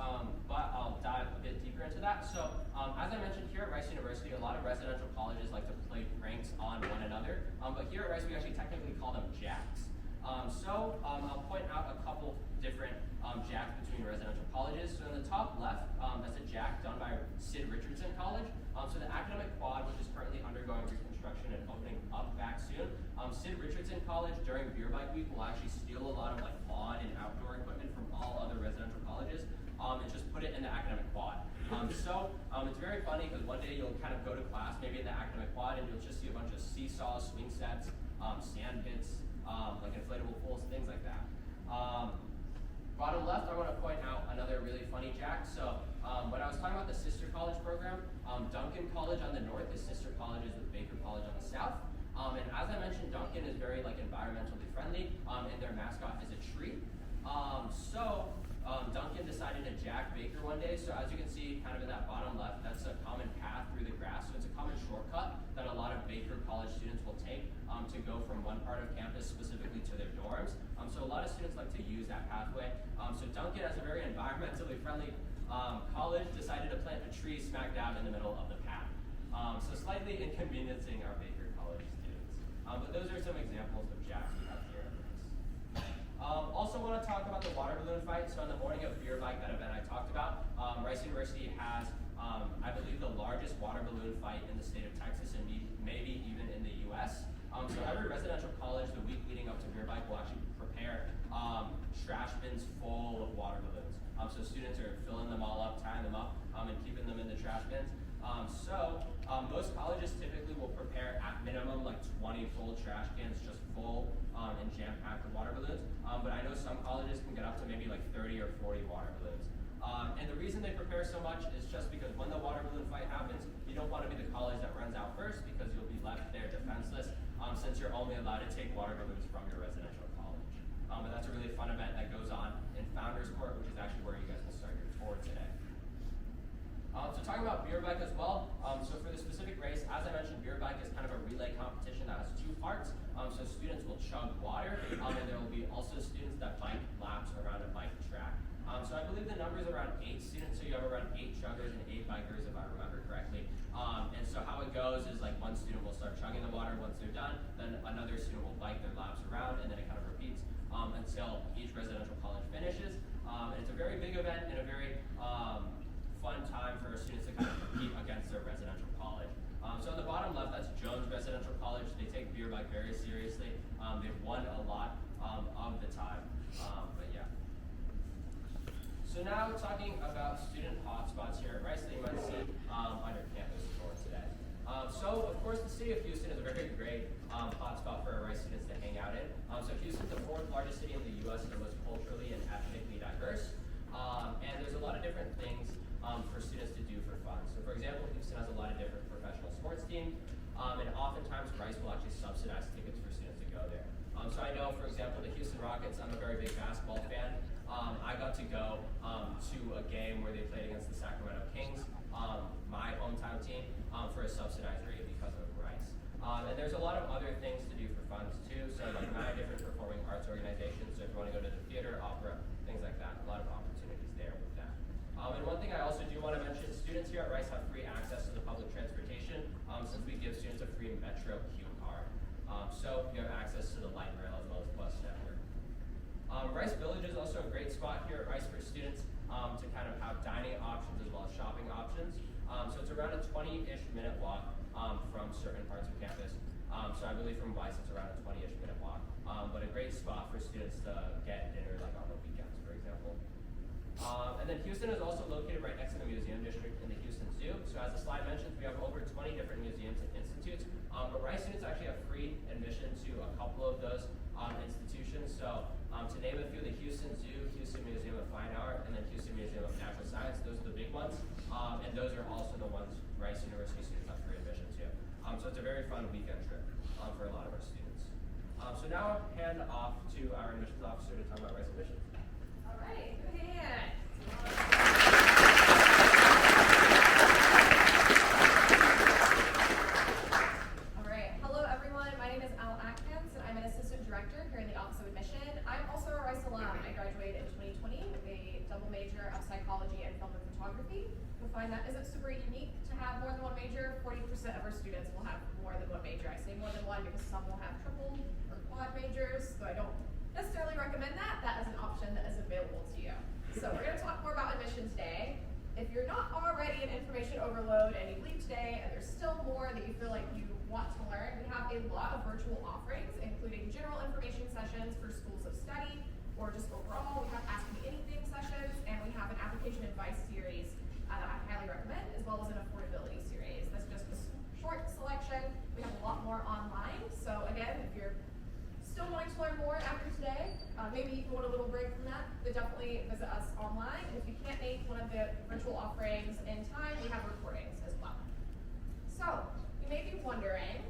but I'll dive a bit deeper into that. So as I mentioned, here at Rice University, a lot of residential colleges like to play pranks on one another, but here at Rice we actually technically call them JAX. I'll point out a couple different JACs between residential colleges. So in the top left, that's a JAC done by Sid Richardson College. So the academic quad, which is currently undergoing reconstruction and opening up back soon, Sid Richardson College during Beer Bike Week will actually steal a lot of like lawn and outdoor equipment from all other residential colleges and just put it in the academic quad. It's very funny because one day you'll kind of go to class, maybe in the academic quad, and you'll just see a bunch of seesaws, swing sets, sand pits, like inflatable pools, things like that. Bottom left, I want to point out another really funny JAC. So when I was talking about the sister college program, Duncan College on the north is sister colleges with Baker College on the south. And as I mentioned, Duncan is very like environmentally friendly, and their mascot is a tree. Duncan decided to jack Baker one day. So as you can see, kind of in that bottom left, that's a common path through the grass. So it's a common shortcut that a lot of Baker College students will take to go from one part of campus specifically to their dorms. So a lot of students like to use that pathway. So Duncan, as a very environmentally friendly college, decided to plant a tree smack dab in the middle of the path. So slightly inconveniencing our Baker College students. But those are some examples of jacks we have here at Rice. Also want to talk about the water balloon fight. So on the morning of Beer Bike, that event I talked about, Rice University has, I believe, the largest water balloon fight in the state of Texas and maybe even in the US. So every residential college the week leading up to Beer Bike will actually prepare trash bins full of water balloons. So students are filling them all up, tying them up, and keeping them in the trash bins. Most colleges typically will prepare at minimum like 20 full trash cans just full and jam-packed with water balloons. But I know some colleges can get up to maybe like 30 or 40 water balloons. And the reason they prepare so much is just because when the water balloon fight happens, you don't want to be the college that runs out first because you'll be left there defenseless since you're only allowed to take water balloons from your residential college. And that's a really fun event that goes on in Founders Court, which is actually where you guys will start your tour today. So talking about Beer Bike as well, so for the specific race, as I mentioned, Beer Bike is kind of a relay competition that has two parts. So students will chug water, and there will be also students that bike laps around a bike track. So I believe the number is around 8 students, so you have around 8 chuggers and 8 bikers, if I remember correctly. And so how it goes is like one student will start chugging the water once they're done, then another student will bike their laps around, and then it kind of repeats until each residential college finishes. And it's a very big event and a very fun time for students to kind of compete against their residential college. So on the bottom left, that's Jones Residential College. They take Beer Bike very seriously. They've won a lot of the time, but yeah. So now talking about student hotspots here at Rice that you might see on your campus tour today. So of course the city of Houston is a very great hotspot for our Rice students to hang out in. So Houston's the 4th largest city in the US and the most culturally and ethnically diverse. And there's a lot of different things for students to do for fun. So for example, Houston has a lot of different professional sports teams, and oftentimes Rice will actually subsidize tickets for students to go there. So I know, for example, the Houston Rockets, I'm a very big basketball fan. I got to go to a game where they played against the Sacramento Kings, my hometown team, for a subsidized rate because of Rice. And there's a lot of other things to do for fun too, so like 9 different also, you have access to the light rail as well as bus network. Rice Village is also a great spot here at Rice for students to kind of have dining options as well as shopping options. So it's around a 20-ish minute walk from certain parts of campus. So I believe from Weiss it's around a 20-ish minute walk. But a great spot for students to get dinner like on the weekends, for example. And then Houston is also located right next to the museum district in the Houston Zoo. So as the slide mentions, we have over 20 different museums and institutes. But Rice students actually have free admission to a couple of those institutions. So to name a few, the Houston Zoo, Houston Museum of Fine Art, and then Houston Museum of Natural Science, those are the big ones. And those are also the ones Rice University students have free admission to. So it's a very fun weekend trip for a lot of our students. So now I'll hand off to our admissions officer to talk about Rice admissions. All right, good hand. All right, hello everyone. My name is Al Atkins, and I'm an assistant director here in the Office of Admission. I'm also a Rice alum. I graduated in 2020 with a double major of psychology and film and photography. You'll find that isn't super unique to have more than one major. 40% of our students will have more than one major. I say more than one because some will have triple or quad majors, so I don't necessarily recommend that. That is an option that is available to you. So we're going to talk more about admission today. If you're not already in information overload and you leave today and there's still more that you feel like you want to learn, we have a lot of virtual offerings, including general information sessions for schools of study, or just overall. We have Ask Me Anything sessions, and we have an application advice series that I highly recommend, as well as an affordability series. That's just a short selection. We have a lot more online. So again, if you're still wanting to learn more after today, maybe you want a little break from that, then definitely visit us online. And if you can't make one of the virtual offerings in time, we have recordings as well. So you may be wondering,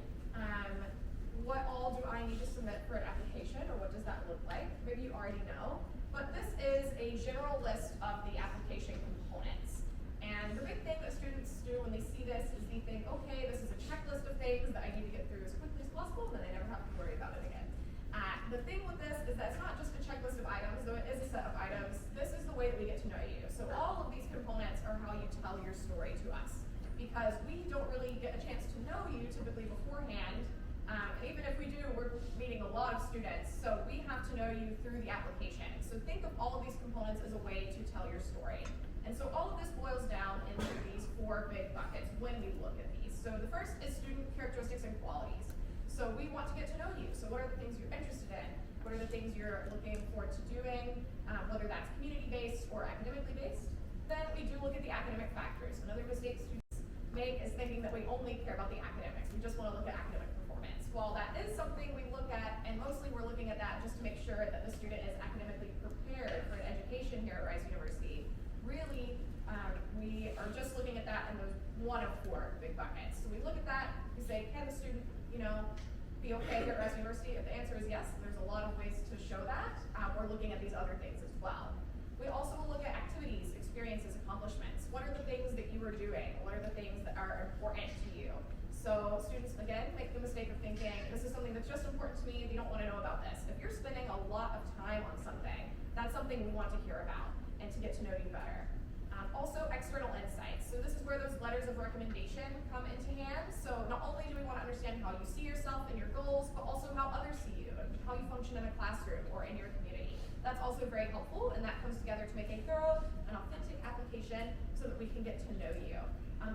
what all do I need to submit for an application, or what does that look like? Maybe you already know, but this is a general list of the application components. And the big thing that students do when they see this is they think, okay, this is a checklist of things that I need to get through as quickly as possible, and then I never have to worry about it again. The thing with this is that it's not just a checklist of items, though it is a set of items. This is the way that we get to know you. So all of these components are how you tell your story to us, because we don't really get a chance to know you typically beforehand. Even if we do, we're meeting a lot of students, so we have to know you through the application. So think of all of these components as a way to tell your story. And so all of this boils down into these four big buckets when we look at these. So the first is student characteristics and qualities. So we want to get to know you. So what are the things you're interested in? What are the things you're looking forward to doing, whether that's community-based or academically based? Then we do look at the academic factors. Another mistake students make is thinking that we only care about the academics. We just want to look at academic performance. While that is something we look at, and mostly we're looking at that just to make sure that the student is academically prepared for an education here at Rice University, really we are just looking at that in those one of four big buckets. So we look at that, we say, can the student, be okay here at Rice University? If the answer is yes, there's a lot of ways to show that. We're looking at these other things as well. We also look at activities, experiences, accomplishments. What are the things that you are doing? What are the things that are important to you? So students, again, make the mistake of thinking, this is something that's just important to me, they don't want to know about this. If you're spending a lot of time on something, that's something we want to hear about and to get to know you better. Also, external insights. So this is where those letters of recommendation come into hand. So not only do we want to understand how you see yourself and your goals, but also how others see you and how you function in a classroom or in your community. That's also very helpful, and that comes together to make a thorough and authentic application so that we can get to know you.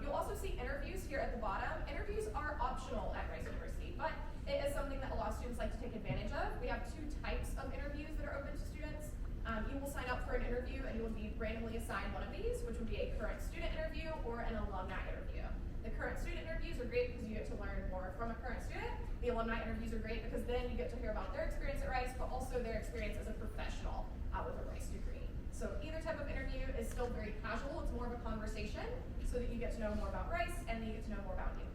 You'll also see interviews here at the bottom. Interviews are optional at Rice University, but it is something that a lot of students like to take advantage of. We have two types of interviews that are open to students. You will sign up for an interview and you will be randomly assigned one of these, which would be a current student interview or an alumni interview. The current student interviews are great because you get to learn more from a current student. The alumni interviews are great because then you get to hear about their experience at Rice, but also their experience as a professional with a Rice degree. So either type of interview is still very casual. It's more of a conversation so that you get to know more about Rice and then you get to know more about you.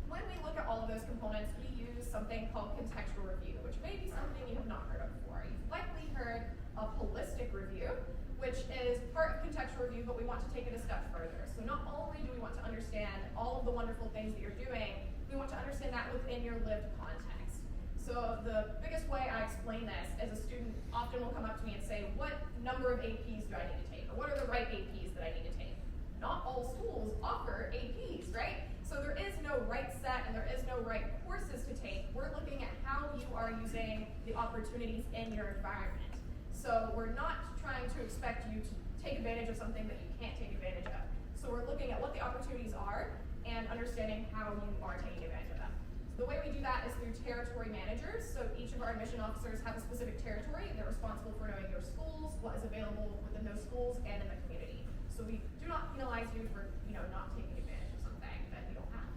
When we look at all of those components, we use something called contextual review, which may be something you have not heard of before. You've likely heard of holistic review, which is part of contextual review, but we want to take it a step further. So not only do we want to understand all of the wonderful things that you're doing, we want to understand that within your lived context. So the biggest way I explain this is a student often will come up to me and say, what number of APs do I need to take? Or what are the right APs that I need to take? Not all schools offer APs, right? So So there is no right set and there is no right courses to take. We're looking at how you are using the opportunities in your environment. So we're not trying to expect you to take advantage of something that you can't take advantage of. So we're looking at what the opportunities are and understanding how you are taking advantage of them. So the way we do that is through territory managers. So each of our admission officers have a specific territory. They're responsible for knowing your schools, what is available within those schools and in the community. So we do not penalize you for, not taking advantage of something that you don't have.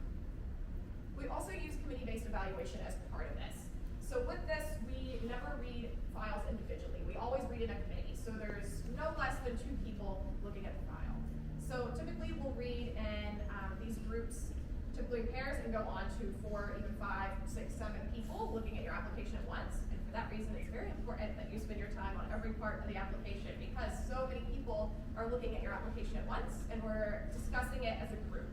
We also use committee-based evaluation as part of this. So with this, we never read files individually. We always read in a committee. So there's no less than 2 people looking at the file. So typically we'll read in these groups, typically in pairs, and go on to 4, even 5, 6, 7 people looking at your application at once. And for that reason, it's very important that you spend your time on every part of the application because so many people are looking at your application at once and we're discussing it as a group.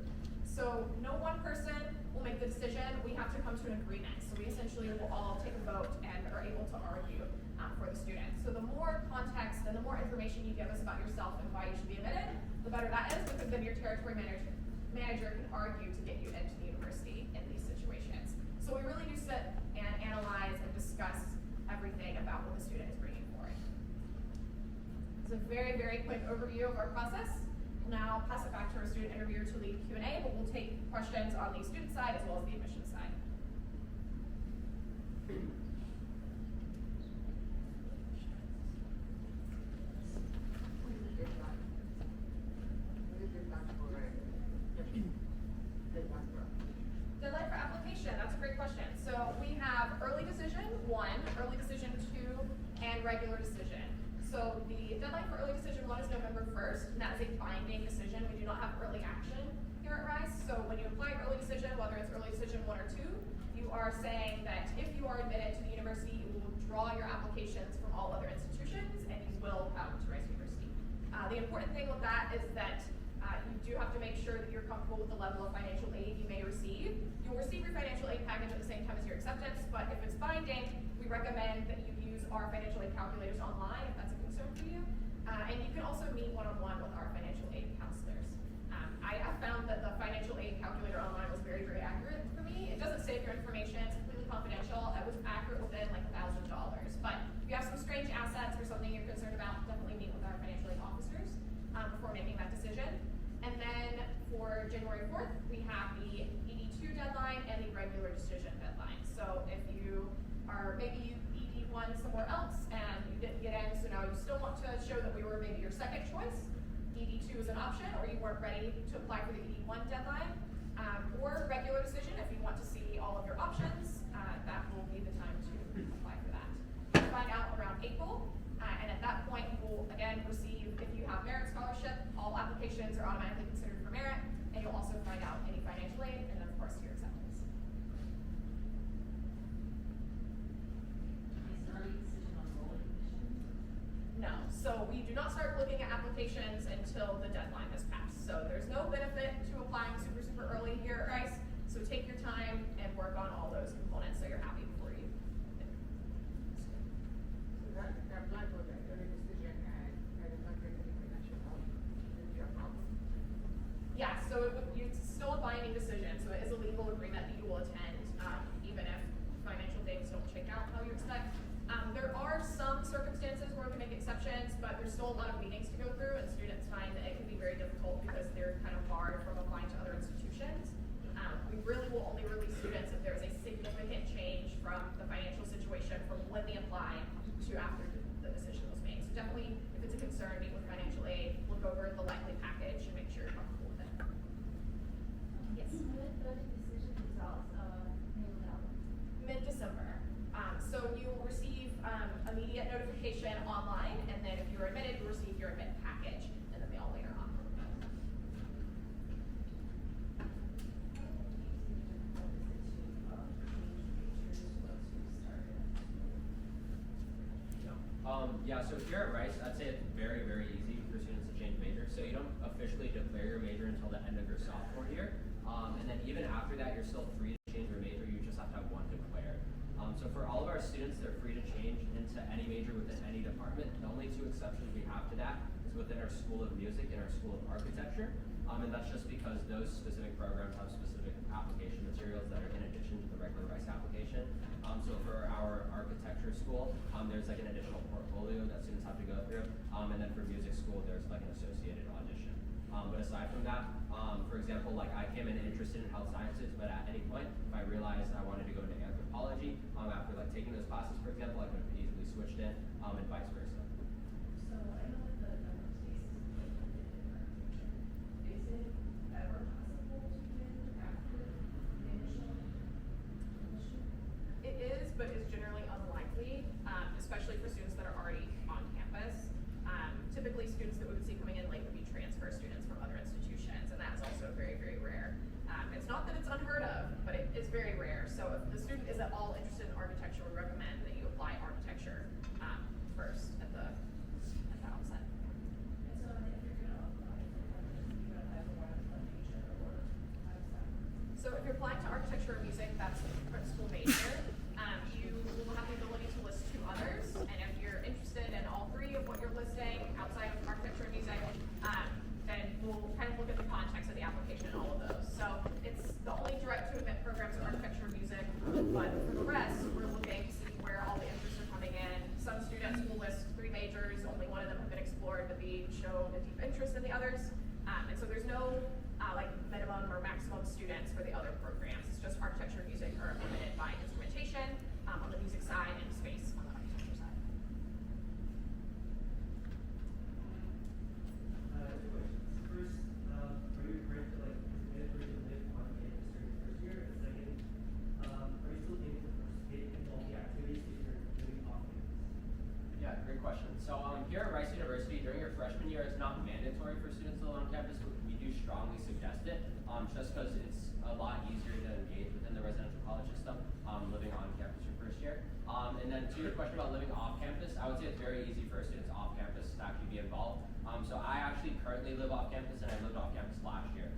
So no one person will make the decision. We have to come to an agreement. So we essentially will all take a vote and are able to argue for the student. So the more context and the more information you give us about yourself and why you should be admitted, the better that is because then your territory manager can argue to get you into the university in these situations. So we really do sit and analyze and discuss everything about what the student is bringing forward. It's a very, very quick overview of our process. We'll now pass it back to our student interviewer to lead Q&A, but we'll take questions on the student side as well as the admission side. Deadline for application, that's a great question. So we have early decision 1, early decision 2, and regular decision. So the deadline for early decision 1 is November 1st, and that is a binding decision. We do not have early action here at Rice. So when you apply early decision, whether it's early decision 1 or 2, you are saying that if you are admitted to the university, you will withdraw your applications from all other institutions, and you will come to Rice University. The important thing with that is that you do have to make sure that you're comfortable with the level of financial aid you may receive. You'll receive your financial aid package at the same time as your acceptance, but if it's binding, we recommend that you use our financial aid calculators online if that's a concern for you. And you can also meet one-on-one with our financial aid counselors. I have found that the financial aid calculator online was very, very accurate for me. It doesn't save your information, it's completely confidential. It was accurate within like $1,000. But if you have some strange assets or something you're concerned about, definitely meet with our financial aid officers before making that decision. And then for January 4th, we have the ED2 deadline and the regular decision deadline. So if you are, maybe you ED1 somewhere else and you didn't get in, so now you still want to show that we were maybe your second choice, ED2 is an option, or you weren't ready to apply for the ED1 deadline, or regular decision if you want to see all of your options, that will be the time to apply for that. We'll find out around April. And at that point, you will again receive, if you have merit scholarship, all applications are automatically considered for merit, and you'll also find out any financial aid, and then of course your acceptance. Is early decision on rolling admission? No, so we do not start looking at applications until the deadline has passed. So there's no benefit to applying super, super early here at Rice. So take your time and work on all those components so you're happy before you. Apply for the early decision and not get any financial help. Would be a problem. Yeah, so it's still a binding decision. So it is a legal agreement that you will attend, even if financial things don't shake out how you expect. There are some circumstances where we can make exceptions, but there's still a lot of meetings to go through, and students find that it can be very difficult because they're kind of barred from applying to other institutions. We really will only release students if there is a significant change from the financial situation from when they apply to after the decision was made. So definitely, if it's a concern, meet with financial aid, look over the likely package, and make sure you're comfortable with it. Yes? When early decision results mailed out? Mid-December. So you will receive immediate notification online, and then if you're admitted, you'll receive your admit package in the mail later on. Yeah, so here at Rice, I'd say it's very, very easy for students to change major. So you don't officially declare your major until the end of your sophomore year. And then even after that, you're still free to change your major. You just have to have one declared. So for all of our students, they're free to change into any major within any department. The only 2 exceptions we have to that is within our School of Music and our School of Architecture. And that's just because those specific programs have specific application materials that are in addition to the regular Rice application. So for our architecture school, there's like an additional portfolio that students have to go through. And then for music school, there's like an associated audition. But aside from that, for example, like I came in interested in health sciences, but at any point, if I realized I wanted to go into anthropology, after like taking those classes, for example, I could have easily switched in, and vice versa. So I know that the number of spaces is different. Is it ever possible to win after the initial? It is, but it's generally unlikely, especially for students that are already on campus. Typically, students that we would see coming in late would be transfer students from other institutions, and that's also very, very rare. It's not that it's unheard of, but it is very rare. So if the student is at all interested in architecture, we recommend that you apply architecture first at the outset. And so if you're gonna apply for one, you're gonna have one major or outside. So if you're applying to architecture or music, that's the principal major. You will have the ability to list 2 others, and if you're interested in all 3 of what you're listing outside of architecture and music, then we'll kind of look at the context of the application and all of those. So it's the only direct to admit programs are architecture and music, but for the rest, we're looking to see where all the interests are coming in. Some students will list 3 majors, only one of them have been explored, but they show a deep interest in the others. And so there's no like minimum or maximum students for the other programs. It's just architecture and music are limited by instrumentation on the music side and space on the architecture side. Two questions. First, are you referring to like mandatory to live on campus during the first year? And second, are you still able to participate in all the activities that you're doing off campus? Yeah, great question. So here at Rice University, during your freshman year, it's not mandatory for students to live on campus. We do strongly suggest it, just because it's a lot easier to engage within the residential college system, living on campus your first year. And then to your question about living off campus, I would say it's very easy for students off campus to actually be involved. So I actually currently live off campus, and I lived off campus last year.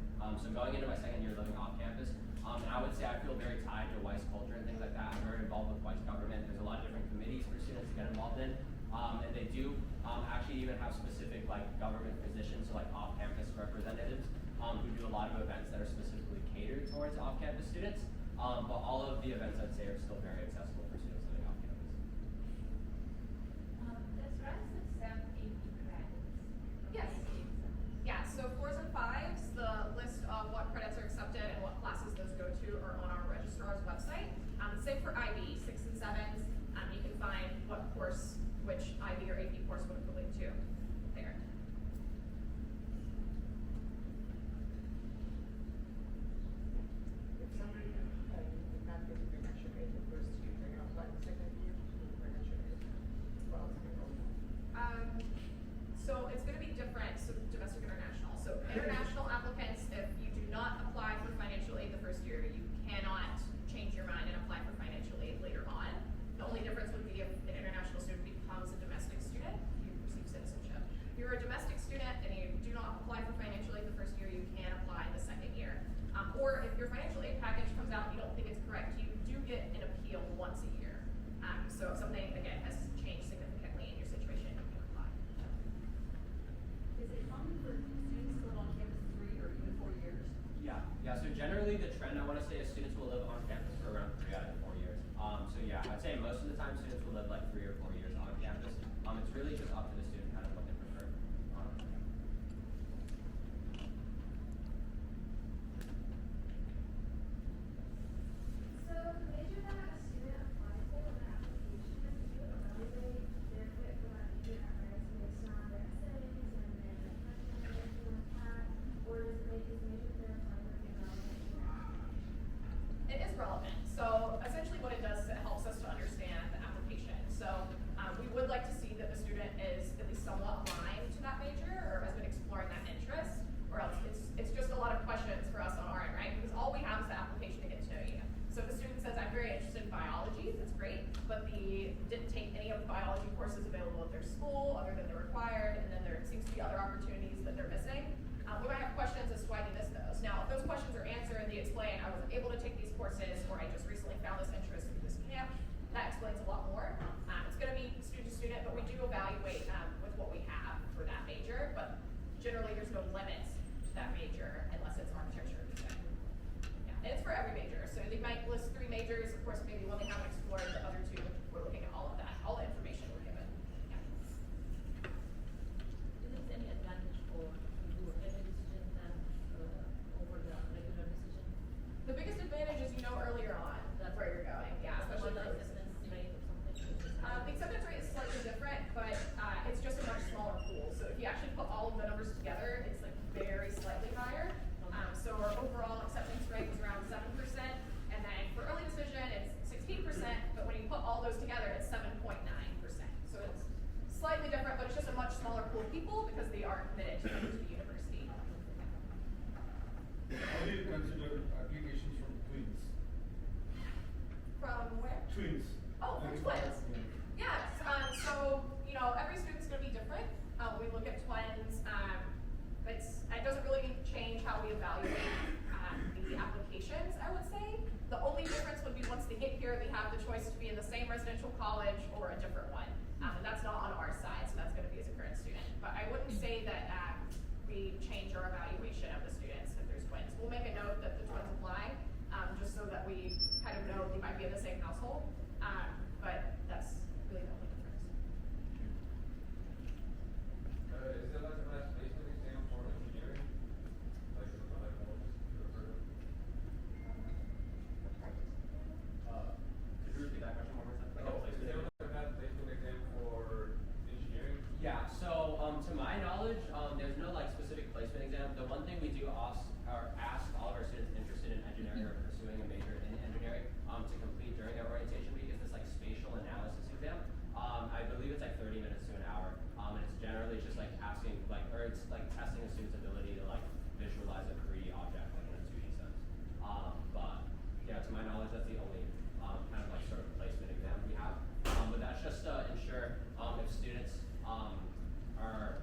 So going into my second year living off campus, and I would say I feel very tied to Weiss culture and things like that. I'm very involved with Weiss government. There's a lot of different committees for students to get involved in. And they do actually even have specific like government positions, so like off-campus representatives who do a lot of events that are specifically catered towards off-campus students. But all of the events I'd say are still very accessible for students living off campus. Does Rice accept AP credits? Yes. Yeah, so 4s and 5s, the list of what credits are accepted and what classes those go to are on our registrar's website. Same for IB, 6s and 7s. You can find what course, which IB or AP course would relate to there. If somebody did not get the financial aid the first year, they're gonna apply the second year for the financial aid. Well, So it's going to be different, so domestic international. So international applicants, if you do not apply for financial aid the first year, you cannot change your mind and apply for financial aid later on. The only difference would be if an international student becomes a domestic student, you receive citizenship. If you're a domestic student and you do not apply for financial aid the first year, you can apply the second year. Or if your financial aid package comes out and you don't think it's correct, you do get an appeal once a year. So if something, again, has changed significantly in your situation, you can apply. Is it common for students to live on campus 3 or even 4 years? Yeah. So generally the trend I want to say is students will live on campus for around 3 out of 4 years. So yeah, I'd say most of the time students will live like 3 or 4 years on campus. It's really just up to the student kind of what they prefer. So the major that a student applies for in the application, do you evaluate their fit for that major at Rice based on their essays and their personal and everything like that? Or does it make this major they're applying for irrelevant to their application? It is relevant. So essentially what it does is it helps us to understand the application. So we would like to see that the student is at least somewhat aligned to that major or has been exploring that interest, or else it's just a lot of questions for us on our end, right? Because all we have is the application to get to know you. So if the student says, I'm very interested in biology, that's great, but didn't take any of the biology courses available at their school other than the required, and then there seems to be other opportunities that they're missing. We might have questions as to why they missed those. Now, if those questions are answered and they explain, I wasn't able to take these courses, or I just recently found this interest in this camp, that explains a lot more. It's going to be student to student, but we do evaluate with what we have for that major, but generally there's no limits to that major. put all those together, it's 7.9%. So it's slightly different, but it's just a much smaller pool of people because they are committed to coming to the university. How do you consider applications from twins? From where? Twins. Oh, from twins. Yes. So, every student's going to be different. We look at twins. It doesn't really change how we evaluate the applications, I would say. The only difference would be once they get here, they have the choice to be in the same residential college or a different one. And that's not on our side, so that's going to be as a current student. But I wouldn't say that we change our evaluation of the students if there's twins. We'll make a note that the twins apply, just so that we kind of know they might be in the same household. But that's really the only difference. Is there like a mass placement exam for engineering? Like something like that? Could you repeat that question one more time? Is there like a mass placement exam for engineering? Yeah, so to my knowledge, there's no like specific placement exam. The one thing we do ask all of our students interested in engineering or pursuing a major in engineering to complete during their orientation week is this like spatial analysis exam. I believe it's like 30 minutes to an hour, and it's generally just like asking it's like testing a student's ability to like visualize a 3D object like in a 2D sense. But yeah, to my knowledge, that's the only kind of like sort of placement exam we have. But that's just to ensure if students are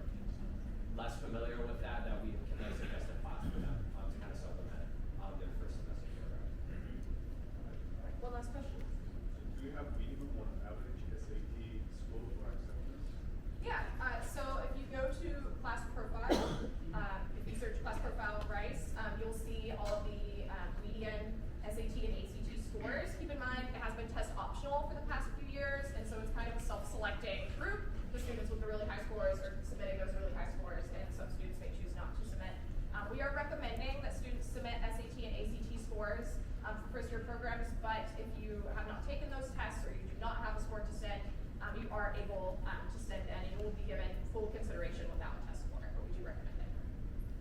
less familiar with that we can like suggest a class for them to kind of supplement their first semester program. One last question. Do you have minimum on average SAT score for acceptance? Yeah, so if you go to class profile, if you search class profile Rice, you'll see all of the median SAT and ACT scores. Keep in mind, it has been test optional for the past few years, and so it's kind of a self-selecting group. The students with the really high scores are submitting those really high scores, and some students may choose not to submit. We are recommending that students submit SAT and ACT scores for first-year programs, but if you have not taken those tests or you do not have a score to send, you are able to send in, and you will be given full consideration without a test score, but we do recommend it.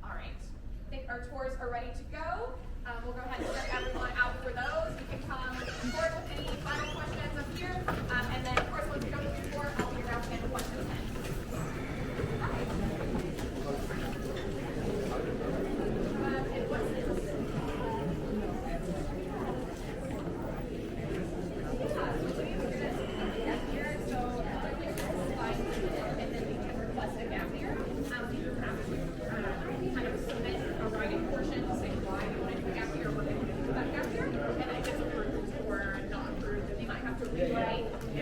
All right, I think our tours are ready to go. We'll go ahead and send everyone out for those. You can come forward with any final questions up here, and then of course once we go to the tour, I'll be around to answer questions then. And what's this?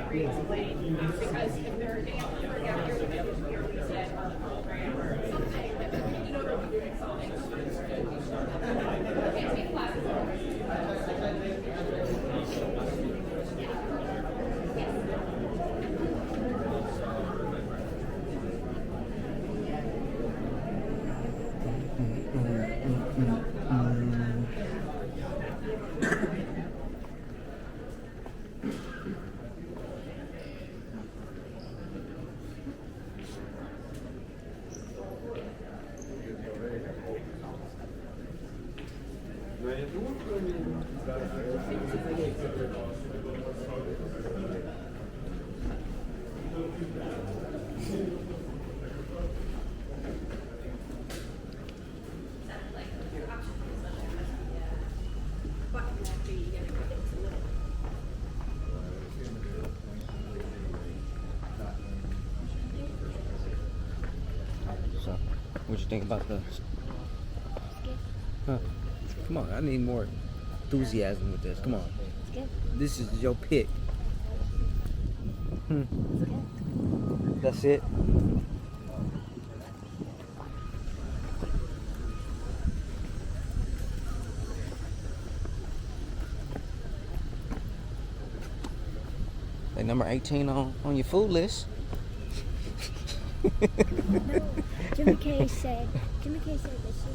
Re-explain, because if they're getting up for a gap year, then they can be reset on the program or something that they'll be doing something. Can't take classes. So, what you think about the? Huh? Come on, I need more enthusiasm with this. Come on. It's good. This is your pick. It's good. That's it. Like number 18 on your food list. No, Jimmy K said that she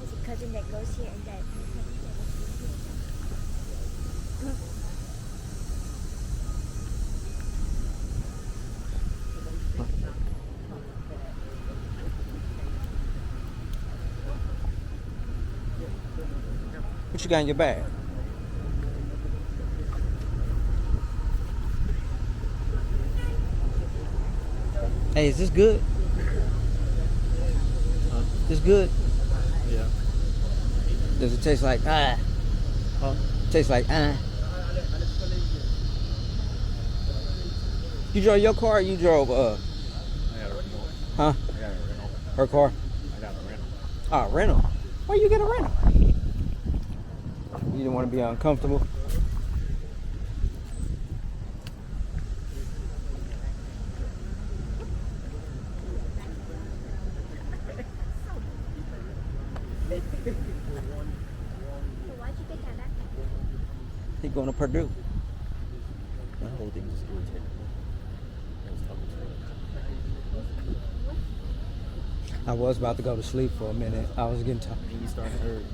has a cousin that goes here and that What you got in your bag? Hey, is this good? This good? Yeah. Does it taste like Huh? Tastes like You drove your car or you drove I got a rental. huh? I got a rental. Her car? I got a rental. Ah, rental. Why you get a rental? You didn't want to be uncomfortable? Why'd you get that back? He going to Purdue. The whole thing just irritated me. I was talking to her. I was about to go to sleep for a minute. I was getting tired. You started early.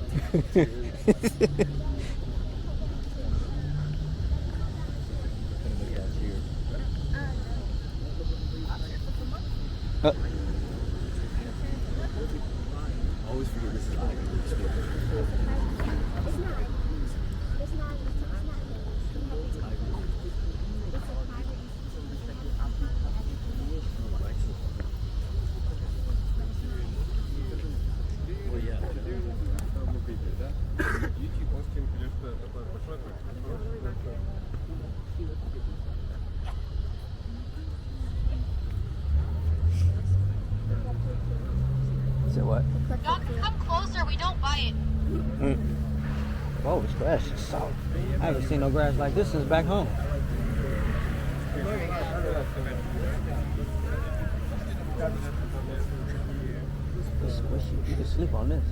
Uh, I always forget this is like It's not. It's not. It's not. It's a private Well, yeah. Say what? Y'all can come closer, we don't bite. Whoa, this grass is soft. I haven't seen no grass like this since back home. You can sleep on this.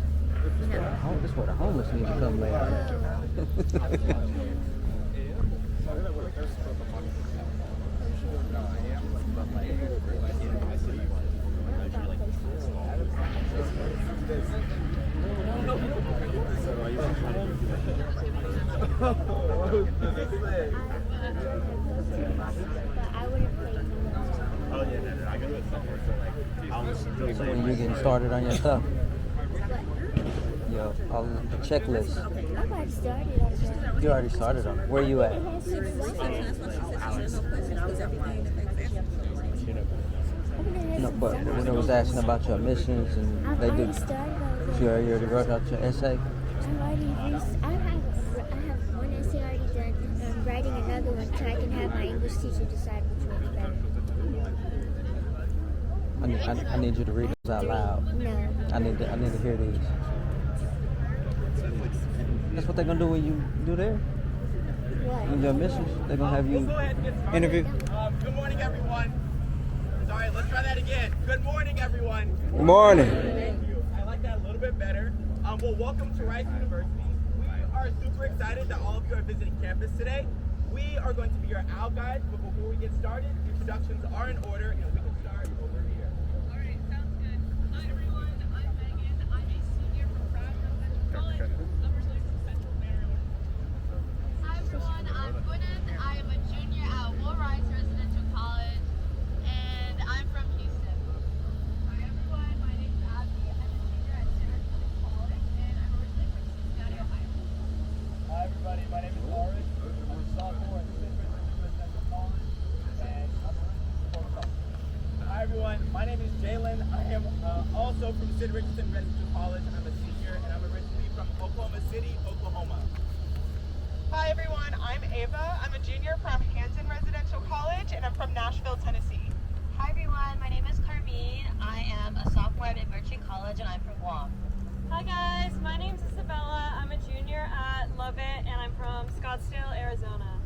This is where the homeless need to come lay out. So when you getting started on your stuff, your checklist. I've already started on that. You already started on it. Where you at? It has 6 lessons. No, but when I was asking about your missions and I've they already do, started on you that. already wrote out your essay. I have one essay already done, and I'm writing another one so I can have my English teacher decide which one's better. I need you to read this out loud. No. I need to hear these. That's what they're gonna do when you do there. What? In your missions, they're gonna have you interview. Good morning, everyone. Sorry, let's try that again. Good morning, everyone. Good morning. Thank you. I like that a little bit better. Well, welcome to Rice University. We are super excited that all of you are visiting campus today. We are going to be your OWL guides, but before we get started, introductions are in order, and we can start over here. All right, sounds good. Hi everyone, I'm Megan. I'm a senior from Brown Residential College. I'm originally from Central Maryland. Hi everyone, I'm Gwyneth. I am a junior at Will Rice Residential College, and I'm from Houston. Hi everyone, my name is Abby. I'm a junior at Syracuse College, and I'm originally from Cincinnati, Ohio. Hi, everybody. My name is Lawrence. I'm a sophomore at Cincinnati Residential College, and I'm from Tulsa. Hi, everyone. My name is Jalen. I am also from Sid Richardson Residential College, and I'm a senior, and I'm originally from Oklahoma City, Oklahoma. Hi, everyone. I'm Ava. I'm a junior from Hampton Residential College, and I'm from Nashville, Tennessee. Hi everyone, my name is Carmine. I am a sophomore at McMurtry College and I'm from Guam. Hi guys, my name's Isabella. I'm a junior at Lovett, and I'm from Scottsdale, Arizona.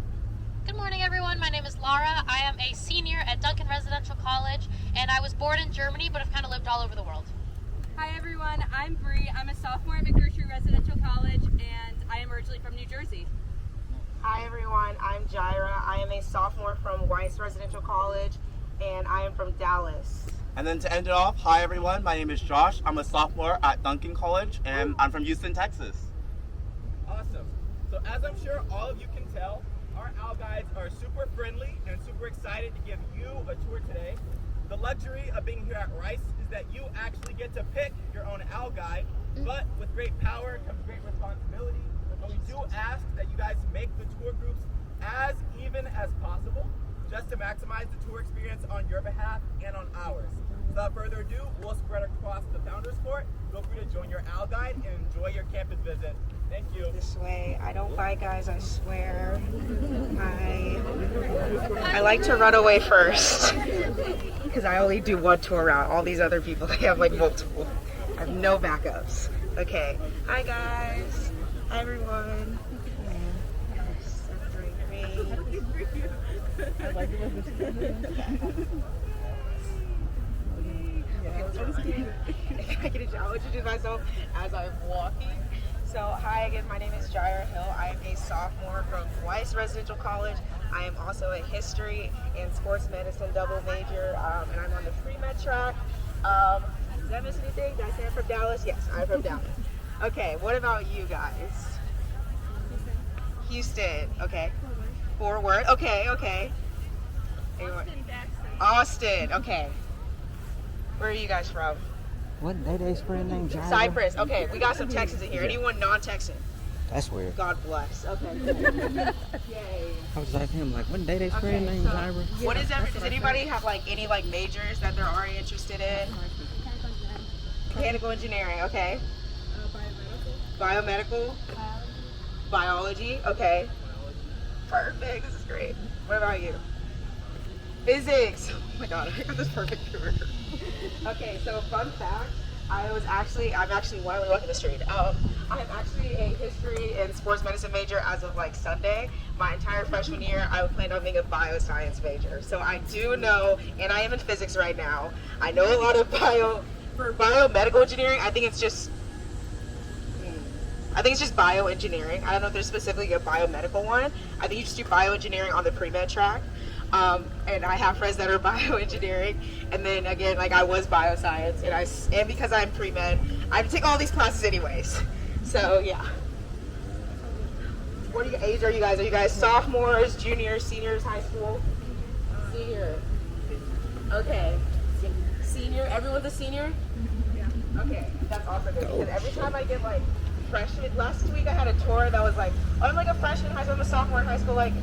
Good morning everyone, my name is Laura. I am a senior at Duncan Residential College and I was born in Germany but have kind of lived all over the world. Hi everyone, I'm Bree. I'm a sophomore at McGrew Residential College, and I am originally from New Jersey. Hi, everyone. I'm Jaira. I am a sophomore from Weiss Residential College, and I am from Dallas. And then to end it off, hi everyone, my name is Josh. I'm a sophomore at Duncan College, and I'm from Houston, Texas. Awesome. So as I'm sure all of you can tell, our OWL guides are super friendly and super excited to give you a tour today. The luxury of being here at Rice is that you actually get to pick your own OWL guide, but with great power comes great responsibility. And we do ask that you guys make the tour groups as even as possible, just to maximize the tour experience on your behalf and on ours. Without further ado, we'll spread across the Founders Court. Feel free to join your Owl Guide and enjoy your campus visit. Thank you. This way. I don't bite, guys, I swear. I like to run away first because I only do one tour route. All these other people, they have like multiple. I have no backups. Okay. Hi, guys. Hi, everyone. I like it when I get a job. I'll introduce myself as I'm walking. So, hi again, my name is Jaira Hill. I am a sophomore from Weiss Residential College. I am also a history and sports medicine double major, and I'm on the pre-med track. Did I miss anything? Did I say I'm from Dallas? Yes, I'm from Dallas. Okay, what about you guys? Houston, okay. Fort Worth, okay. Austin, okay. Where are you guys from? What Day friend named Jaira? Cyprus. Okay, we got some Texans in here. Anyone non-Texan? That's weird. God bless. Okay. Yay. I was asking him like, what Day friend named Jaira? What is that? Does anybody have like any like majors that they're already interested in? Mechanical engineering. Okay. Biomedical. Biology. Okay. Perfect. This is great. What about you? Physics. Oh my god, I got this perfect career. Okay, so fun fact, I'm actually while we're walking the street, I'm actually a history and sports medicine major as of like Sunday. My entire freshman year, I planned on being a bioscience major. So I do know, and I am in physics right now. I know a lot of for biomedical engineering, I think it's just bioengineering. I don't know if there's specifically a biomedical one. I think you just do bioengineering on the pre-med track. And I have friends that are bioengineering, and then again, like I was bioscience, and because I'm pre-med, I take all these classes anyways. So yeah. What age are you guys? Are you guys sophomores, juniors, seniors, high school? Senior. Okay. Senior. Everyone's a senior? Yeah. Okay, that's awesome. Because every time I get like freshman, last week I had a tour that was like, I'm like a freshman in high school, I'm a sophomore in high school, like,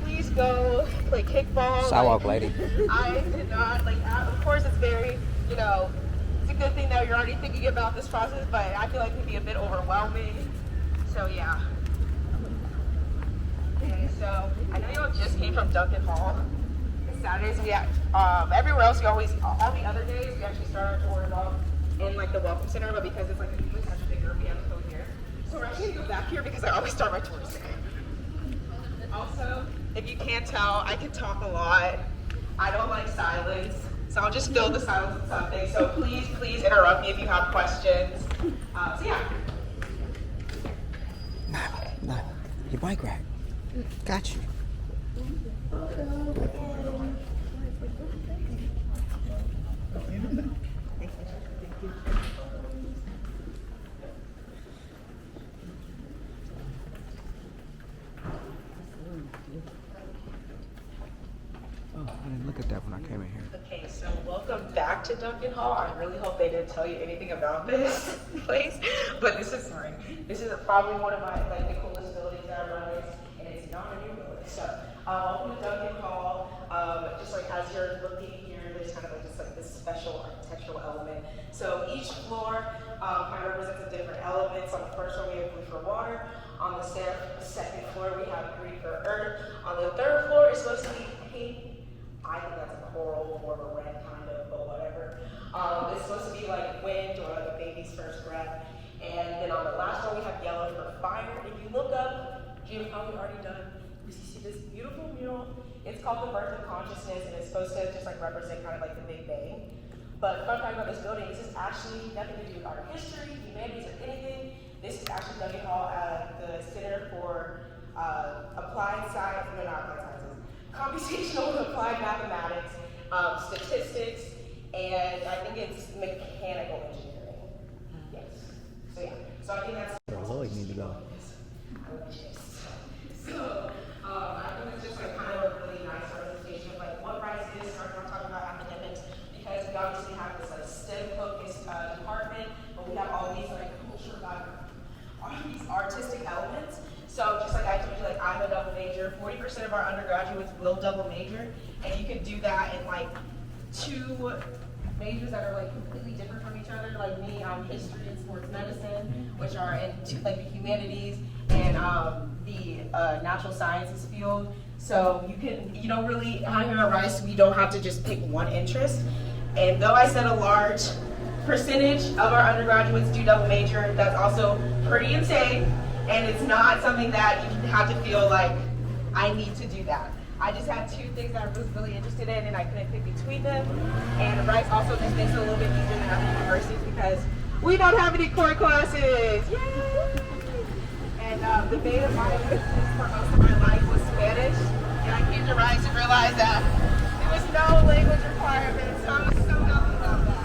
please go play kickball. Sidewalk lady. I did not, like, of course it's very, it's a good thing that you're already thinking about this process, but I feel like it can be a bit overwhelming. So yeah. Okay, so I know you all just came from Duncan Hall. Saturdays we everywhere else all the other days we actually start our tours off in like the Welcome Center, but because it's like usually such a big group, we have to go here. So we're actually gonna go back here because I always start my tours there. Also, if you can't tell, I can talk a lot. I don't like silence, so I'll just fill the silence with something. So please interrupt me if you have questions. So yeah. Nah, your bike rack. Got you. Oh, I didn't look at that when I came in here. Okay, so welcome back to Duncan Hall. I really hope they didn't tell you anything about this place, but this is probably one of my the coolest buildings that I run, and it's not a new building. So welcome to Duncan Hall. Just like as you're looking here, there's kind of like just like this special architectural element. So each floor kind of represents a different element. So on the first floor we have blue for water. On the second floor we have green for earth. On the third floor it's supposed to be pink. I think that's a coral or a red kind of, but whatever. It's supposed to be like wind or like a baby's first breath. And then on the last one we have yellow for fire. If you look up, Jim, probably already done. You see this beautiful mural. It's called the Birth of Consciousness, and it's supposed to just like represent kind of like the Big Bang. But fun fact about this building, this is actually nothing to do with our history, humanities, or anything. This is actually Duncan Hall at the Center for computational and applied mathematics, statistics, and I think it's mechanical engineering. Yes. So yeah. So I think that's Where Lloyd need to go. So I think it's just like kind of a really nice representation of like what Rice is. We're not talking about academics because we obviously have this like STEM-focused department, but we have all these like all these artistic elements. So just like I told you, like I'm a double major. 40% of our undergraduate undergraduates will double major, and you can do that in like 2 majors that are like completely different from each other. Like me, I'm history and sports medicine, which are in like the humanities and the natural sciences field. So you don't really, out here at Rice, we don't have to just pick one interest. And though I said a large percentage of our undergraduates do double major, that's also pretty insane. And it's not something that you have to feel like, I need to do that. I just had 2 things that I was really interested in and I couldn't pick between them. And Rice also just makes it a little bit easier than other universities because we don't have any core classes. Yay! And the beta minor for most of my life was Spanish. And I came to Rice and realized that there was no language requirement, so I was so happy about that.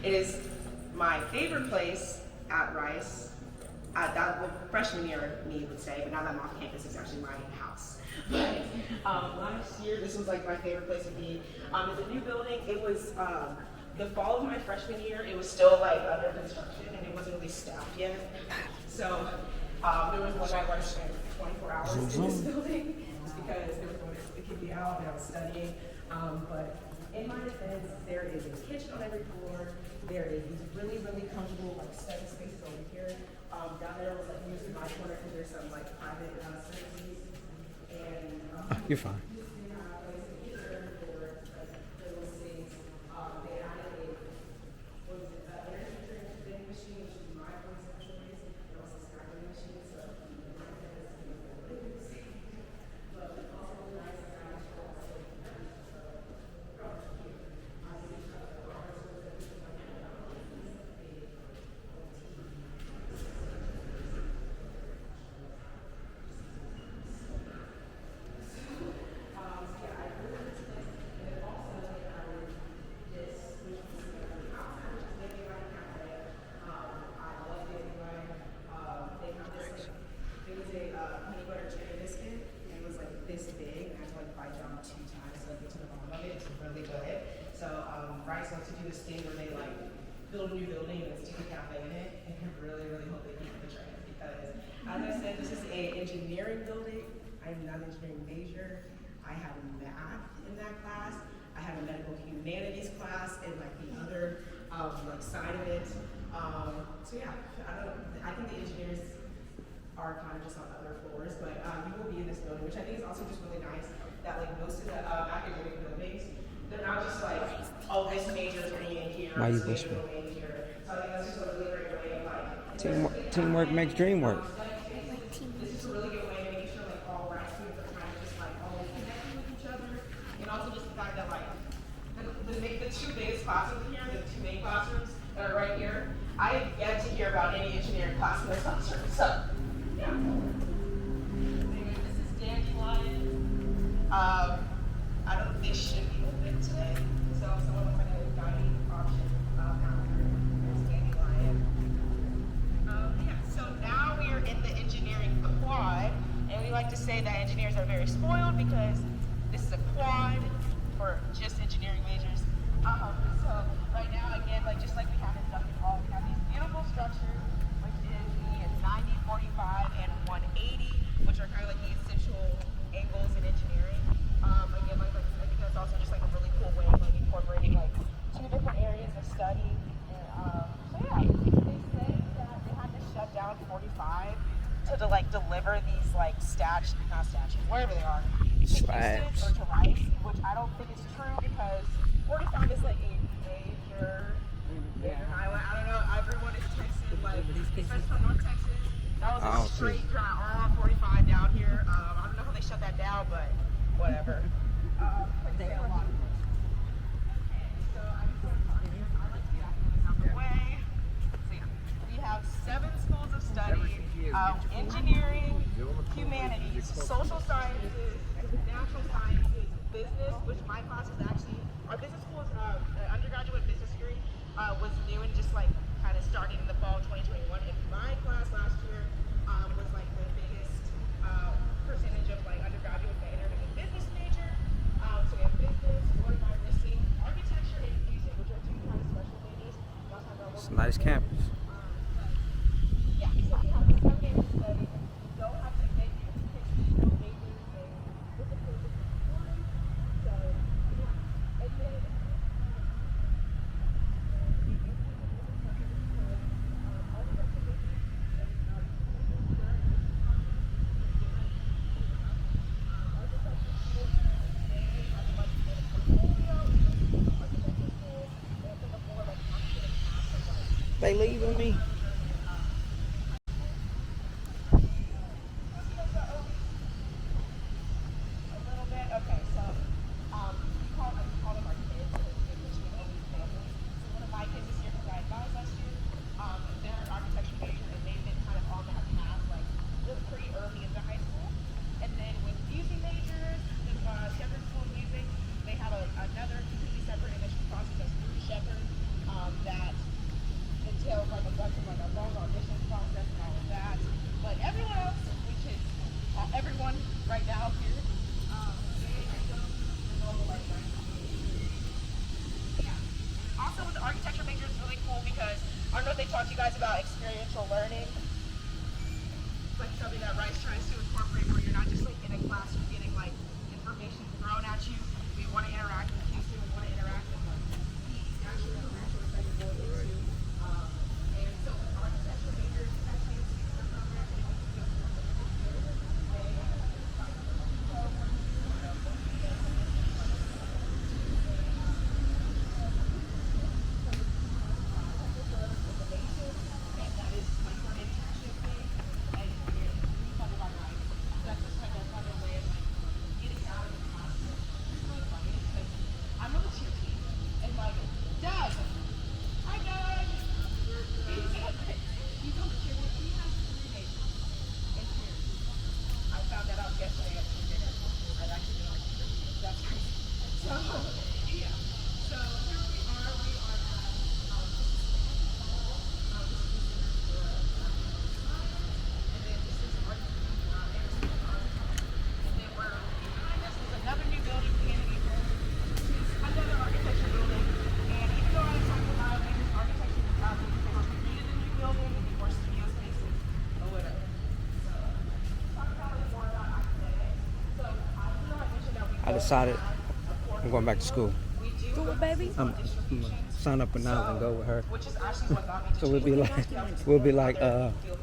It is my favorite place at Rice. Freshman year, me would say, but now that I'm off campus, it's actually my house. But last year, this was like my favorite place to be. It's a new building. It was the fall of my freshman year. It was still like under construction, and it wasn't really staffed yet. So there was one night where I spent 24 hours in this building, just because there was no one to kick me out, and I was studying. But in my defense, there is a kitchen on every floor. There is these really, really comfortable like study spaces over here. Down there was like usually my corner because there's some like private services. And You're fine. Rice likes to do this thing where they like build a new building and stick a cafe in it, and I really, really hope they keep the trend because, as I said, this is an engineering building. I'm not an engineering major. I have math in that class. I have a medical humanities class and like the other like side of it. So yeah, I think the engineers are kind of just on other floors, but you will be in this building, which I think is also just really nice that like most of the academic buildings, they're not just like, oh, this major's going in here, Why are you this major's whispering? going in here. So I think that's just a really great way of like Teamwork makes dream work. this is a really good way of making sure like all Rice students are kind of just like always connecting with each other, and also just the fact that like the 2 biggest classrooms here, the 2 main classrooms that are right here, I have yet to hear about any engineering class in those classrooms. So yeah. Anyway, this is Dandelion. I don't think they should be open today, so if someone wants like a dining option after, there's Dandelion. Yeah, so now we are in the engineering quad, and we like to say that engineers are very spoiled because this is a quad for just engineering majors. So right now, again, like just like we have in Duncan Hall, we have these beautiful structures, which is the 90, 45, and 180, which are kind of like the essential angles in engineering. Again, like I think that's also just like a really cool way of like incorporating like 2 different areas of study. And, so yeah, they said that they had to shut down 45 to like wear these like not statues, wherever they are, to Houston Slabs. or to Rice, which I don't think is true because we're found this like a major island. I don't know. Everyone is Texas, like especially from North Texas. That was a straight drive, R45 down here. I don't know how they shut that down, but whatever. They say a lot. Okay, so I'm just going to talk here. I like to get out of the way. So yeah, we have 7 schools of study: engineering, humanities, social sciences, natural sciences, business. Which my class is actually our business school is undergraduate business degree was new and just like kind of starting in the fall of 2021. And my class last year was like the biggest percentage of like undergraduate that entered in a business major. So we have business, water diversity, architecture, and music, which are 2 kind of special majors. It's a nice campus. Yeah, so we have 7 days to study. You don't have to make your no majors and disciplines if you want. So yeah, and then They leaving me. okay, so we call them our kids, which we always family. So one of my kids this year, because I advised last year, they're an architecture major and they've been kind of on that path, like they're pretty early into high school. And then with music majors, the Shepherd School of Music, they have another completely separate admission process that's through Shepherd that entails like a bunch of like a long audition process and all of that. But everyone else, which is everyone right now here, also with the architecture major, it's really cool because I don't know if they talked to you guys about experiential learning. It's like something that Rice tries to incorporate where you're not just like in a classroom getting like information thrown at you. We want to interact with Houston, we want to interact with the actual natural effective buildings too. And so architecture majors actually I decided I'm going back to school. do it, baby. I'm gonna sign up for now and go with her. Which is actually what got me to So we'll be like,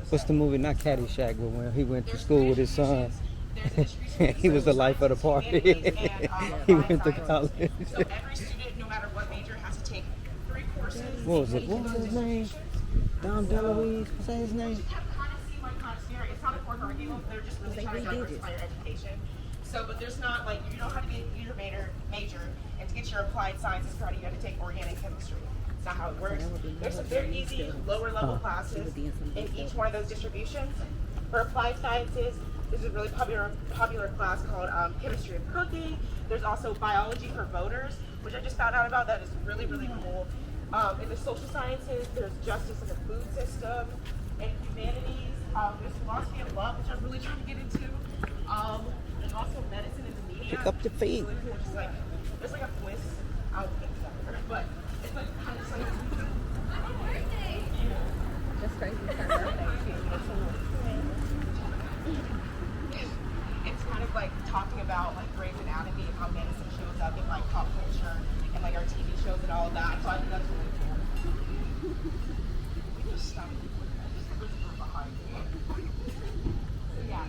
what's the movie? Not Caddyshack, but when he went to school with his son. He was the life of the party. He went to college. So every student, no matter what major, has to take 3 courses. What was it? What was his name? Dom DeLuise? What's his name? It's not a core curriculum. They're just really trying to diversify your education. So, but there's not like you don't have to be your major, and to get your applied sciences credit, you have to take organic chemistry. It's not how it works. There's some very easy lower level classes in each one of those distributions. For applied sciences, there's a really popular class called chemistry of cooking. There's also biology for voters, which I just found out about. That is really, really cool. In the social sciences, there's justice in the food system. In humanities, there's philosophy of love, which I'm really trying to get into. And also medicine and the media. Pick up the feet. Really cool. Just like, it's like a twist. I don't think so. But it's like kind of like. Happy birthday! That's crazy. It's her birthday too. It's kind of like talking about like Grey's Anatomy and how medicine shows up in like pop culture and like our TV shows and all of that. So I think that's really cool. We just stop. Behind me. So yeah.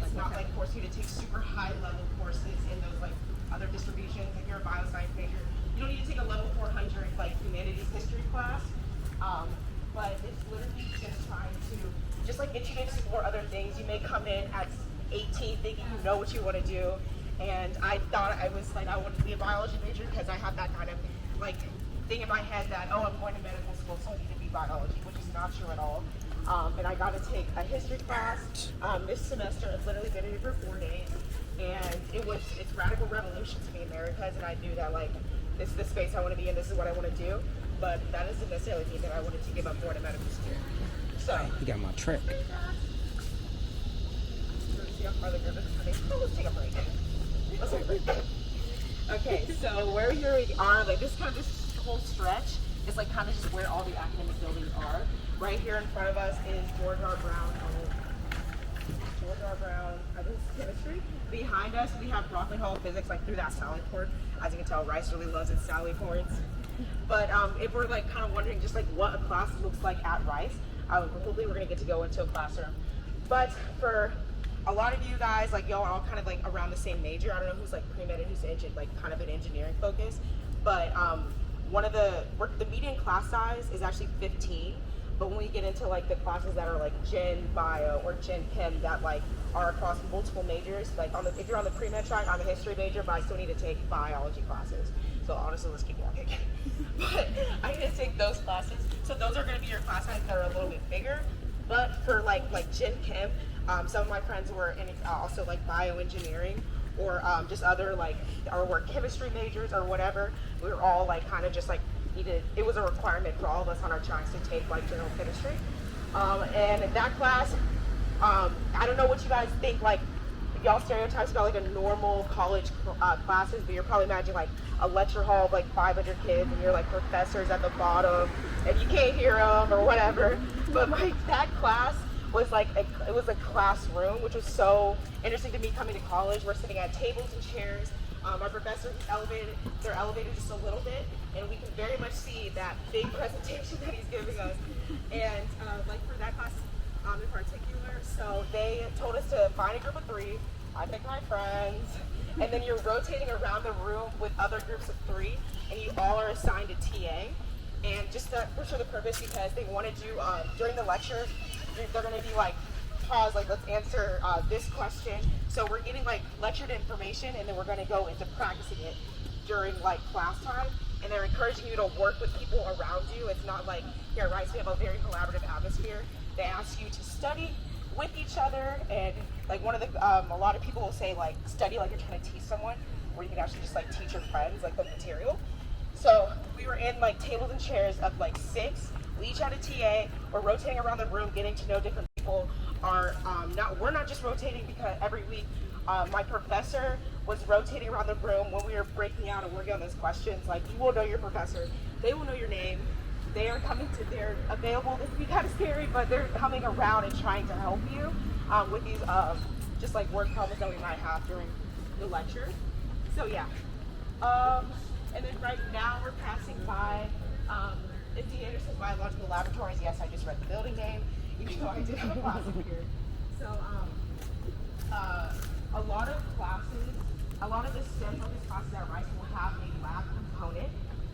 does not like force you to take super high level courses in those like other distributions. If you're a bioscience major, you don't need to take a level 400 like humanities history class. But it's literally just trying to just like get you to explore other things. You may come in at 18 thinking you know what you want to do, and I thought I was like I wanted to be a biology major because I had that kind of like thing in my head that I'm going to medical school, so I need to be biology, which is not true at all. And I got to take a history class this semester. I've literally been here for 4 days, and it's radical revolution to me, Americas, and I knew that like this is the space I want to be in. This is what I want to do, but that doesn't necessarily mean that I wanted to give up going to medical school. So You got my trick. see how far the group is coming. Let's take a break. Let's take a break. Okay, so where you are, like this whole stretch is like kind of just where all the academic buildings are. Right here in front of us is George R. Brown. George R. Brown, I think it's chemistry. Behind us, we have Broccoli Hall of Physics, like through that sally port. As you can tell, Rice really loves its sally ports. But if we're like kind of wondering just like what a class looks like at Rice, hopefully we're gonna get to go into a classroom. But for a lot of you guys, like y'all are all kind of like around the same major. I don't know who's like pre-med and who's like kind of an engineering focus. But one of the median class size is actually 15. But when we get into like the classes that are like Gen Bio or Gen Chem that like are across multiple majors, like if you're on the pre-med track, I'm a history major, but I still need to take biology classes. So honestly, let's keep walking. But I need to take those classes. So those are going to be your class sizes that are a little bit bigger. But for like Gen Chem, some of my friends were in also like bioengineering or just other like or were chemistry majors or whatever. We were all like kind of just like it was a requirement for all of us on our tracks to take like general chemistry. And in that class, I don't know what you guys think, like y'all stereotypes about like a normal college classes, but you're probably imagining like a lecture hall of like 500 kids and you're like professors at the bottom and you can't hear them or whatever. But that class was like it was a classroom, which was so interesting to me coming to college. We're sitting at tables and chairs. Our professor they're elevated just a little bit, and we can very much see that big presentation that he's giving us. And like for that class in particular, so they told us to find a group of 3, I picked my friends, and then you're rotating around the room with other groups of 3, and you all are assigned a TA. And just for sure the purpose, because they wanted you, during the lecture, they're gonna be like, pause, like let's answer this question. So we're getting like lectured information and then we're gonna go into practicing it during like class time. And they're encouraging you to work with people around you. It's not like here at Rice, we have a very collaborative atmosphere. They ask you to study with each other, and like one of the, a lot of people will say like study like you're trying to teach someone, or you can actually just like teach your friends like the material. So we were in like tables and chairs of like 6. We each had a TA. We're rotating around the room, getting to know different people. We're not just rotating because every week my professor was rotating around the room when we were breaking out and working on those questions. Like you will know your professor, they will know your name. They're available. This can be kind of scary, but they're coming around and trying to help you with these just like word problems that we might have during the lecture. So yeah. And then right now we're passing by MD Anderson Biological Laboratories. Yes, I just read the building name, even though I did have a class up here. So a lot of the STEM-focused classes at Rice will have a lab component.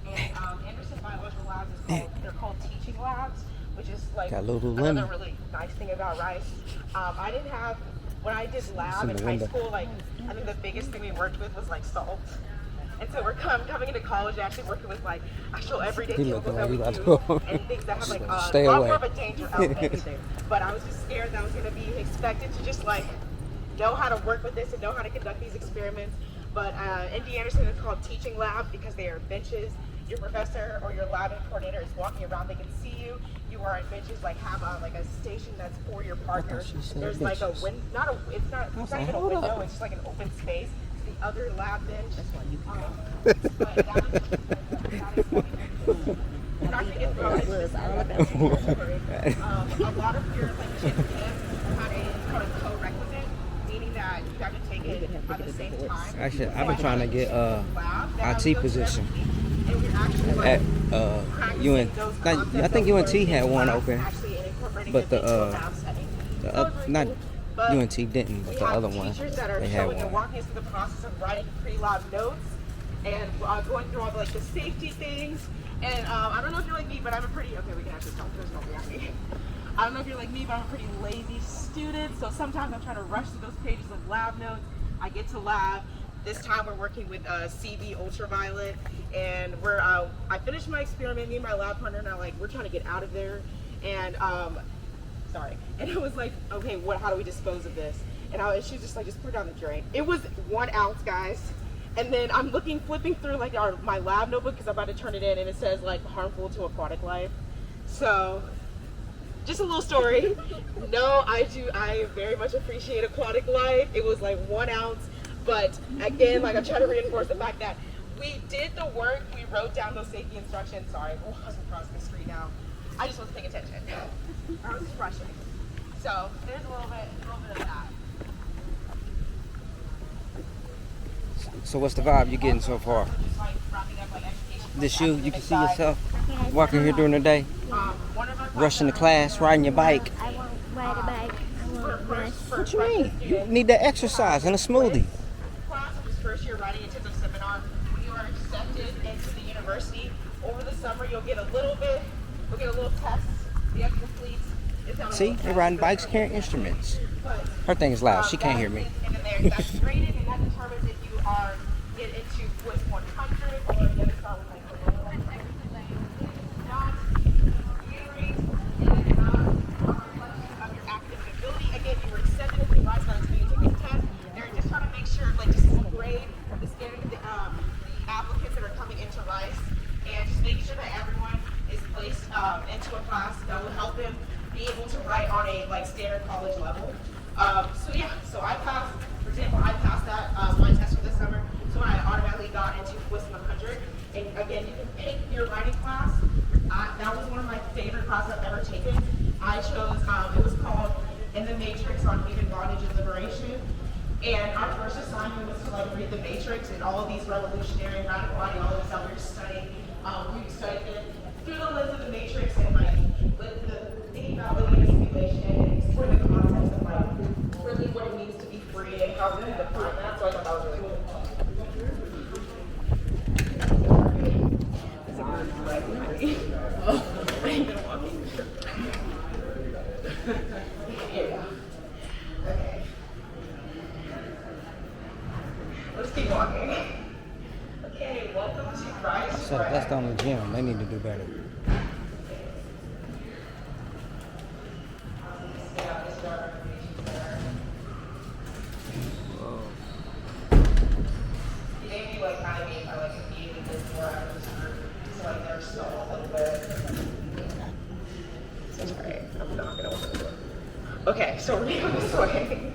And Anderson Biological Labs they're called teaching labs, which is like another really nice thing about Rice. I didn't have, when I did lab in high school, like I think the biggest thing we worked with was like salt. And so we're coming into college actually working with like actual everyday chemicals that we do and things that have like a lot more of a danger element. But I was just scared that I was going to be expected to just like know how to work with this and know how to conduct these experiments. But MD Anderson is called teaching lab because they are benches. Your professor or your lab coordinator is walking around, they can see you. You are at benches, like have a station that's for your partner. There's like a it's not even a window, it's just like an open space. The other lab bench. That's why you but that is and I think it's a lot of your like Gen Chem had a co-requisite, meaning that you have to take it at the same time. Actually, I've been trying to get IT position at UN. I think UNT had one open, but But UNT didn't, but we the have other one, teachers that are they had showing and one. walking us through the process of writing pre-lab notes and going through all the, like the safety things. And I don't know if you're like me, but I'm a pretty, okay, we can actually talk, there's nobody at me. I don't know if you're like me, but I'm a pretty lazy student, so sometimes I'm trying to rush through those pages of lab notes. I get to lab. This time we're working with CB ultraviolet, and I finished my experiment. Me and my lab partner now, like, we're trying to get out of there, and and it was like, okay, how do we dispose of this? And she was just like, just put it down the drain. It was 1 ounce, guys. And then I'm flipping through like my lab notebook because I'm about to turn it in, and it says like harmful to aquatic life. So, just a little story. No, I very much appreciate aquatic life. It was like 1 ounce, but again, like I'm trying to reinforce the fact that we did the work. We wrote down those safety instructions. Sorry, I was across the street now. I just wasn't paying attention. I was just rushing. So there's a little bit of that. So what's the vibe you're getting so far? This you can see yourself walking here during the day, rushing to class, riding your bike. I won't ride a bike. I won't rush. What you mean? You need that exercise and a smoothie. Class of this first year writing intensive seminar, when you are accepted into the university. Over the summer, you'll get a little test. You have to complete. See, they're riding bikes, carrying instruments. Her thing is loud. She can't hear me. And then that's graded, and that determines if you get into Swiss 100 or the other side with like not theory and not a reflection of your academic ability. Again, you were accepted into the Rice Lines, so you take a test. They're just trying to make sure, like, just grade the standard of the applicants that are coming into Rice, and just make sure that everyone is placed into a class that will help them be able to write on a like standard college level. So I passed. For example, I passed that my test for this summer, so I automatically got into Swiss 100. And again, you can pick your writing class. That was one of my favorite classes I've ever taken. I chose. It was called "In the Matrix on Human Bondage and Liberation." And our first assignment was to like read the Matrix and all of these revolutionary, radical ideologies that we were studying. We studied it through the lens of the Matrix and like with the thinking about living in a simulation and exploring the concepts of like really what it means to be free and how we can define that. So I thought that was really cool. I ain't been walking. Yeah. Okay. Let's keep walking. Okay, welcome to Rice. So that's the only gym. They need to do better. Okay, so we're going this way.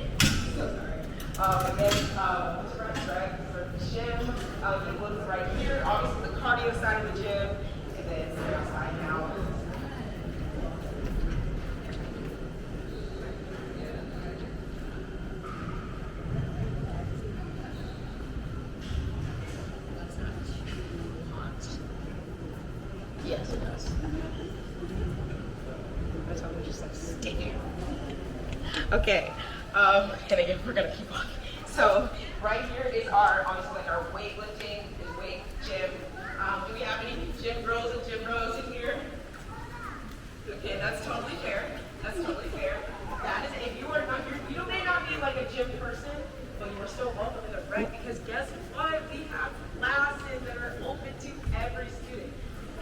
So sorry. Again, this right for the gym. You look right here. Obviously, the cardio side of the gym, and then the outside now. Yes, it does. That's how we're just like stay here. Okay, and again, we're gonna keep walking. So right here is obviously like our weightlifting and weight gym. Do we have any gym girls and gym bros in here? Okay, that's totally fair. That's totally fair. That is, if you are not, you may not be like a gym person, but you are still welcome in the rec, because guess what? We have classes that are open to every student.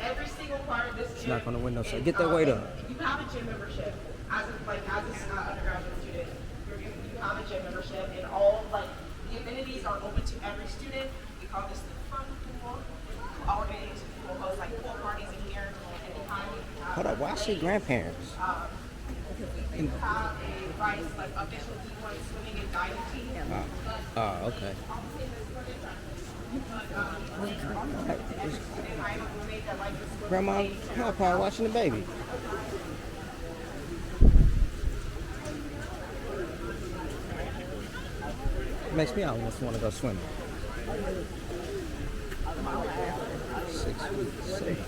Every single part of this gym. Knock on the window, so get that weight up. You have a gym membership as an undergraduate student. You have a gym membership, and all the amenities are open to every student. We call this the fun pool. All amenities will host pool parties in here, and behind me we have. Hold up, why I see grandparents? We have a Rice official D1 swimming and diving team. Okay. Grandma, I'm probably watching the baby. Makes me almost want to go swimming. 6 feet. Safe.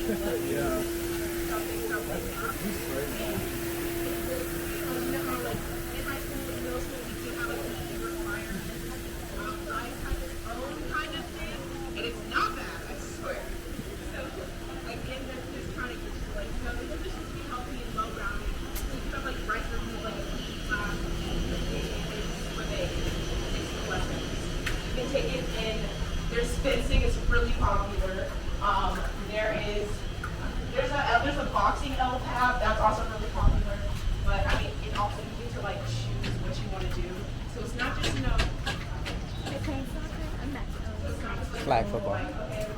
And it's not bad, I swear. So, again, that's just trying to get you like, you know, the mission is to be healthy and well-rounded. So you can have like rice reviews, like a PE class, swimming, lessons. You can take it in. There's fencing, it's really popular. There's a boxing LPAP, that's also really popular. But I mean, it also you get to like choose what you want to do. So it's not just, you know, Flag football.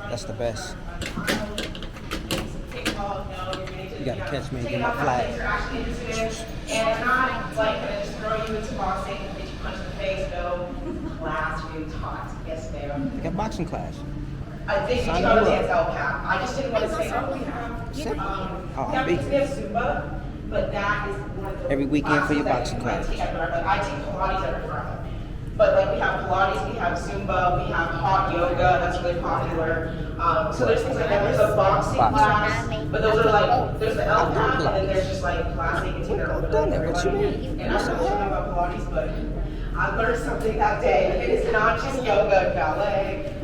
That's the best. You gotta catch me and get my flag. And I'm not like gonna just throw you into boxing and get you punched in the face. No class being taught. Yes, ma'am. I got boxing class. They teach Sign how to you dance up. LPAP. I just didn't want to say that we have. Oh, I'm We big. have Zumba, but that is one of the Every weekend for your classes boxing that class. I take everywhere. Like, I take Pilates every Friday. But like we have Pilates, we have Zumba, we have hot yoga, that's really popular. So there's things like that. There's a boxing class, but those are like, there's the LPAP, and then there's just like classes you can take I've done it. What you mean? And I don't know about Pilates, but I learned something that day. It is not just yoga and ballet.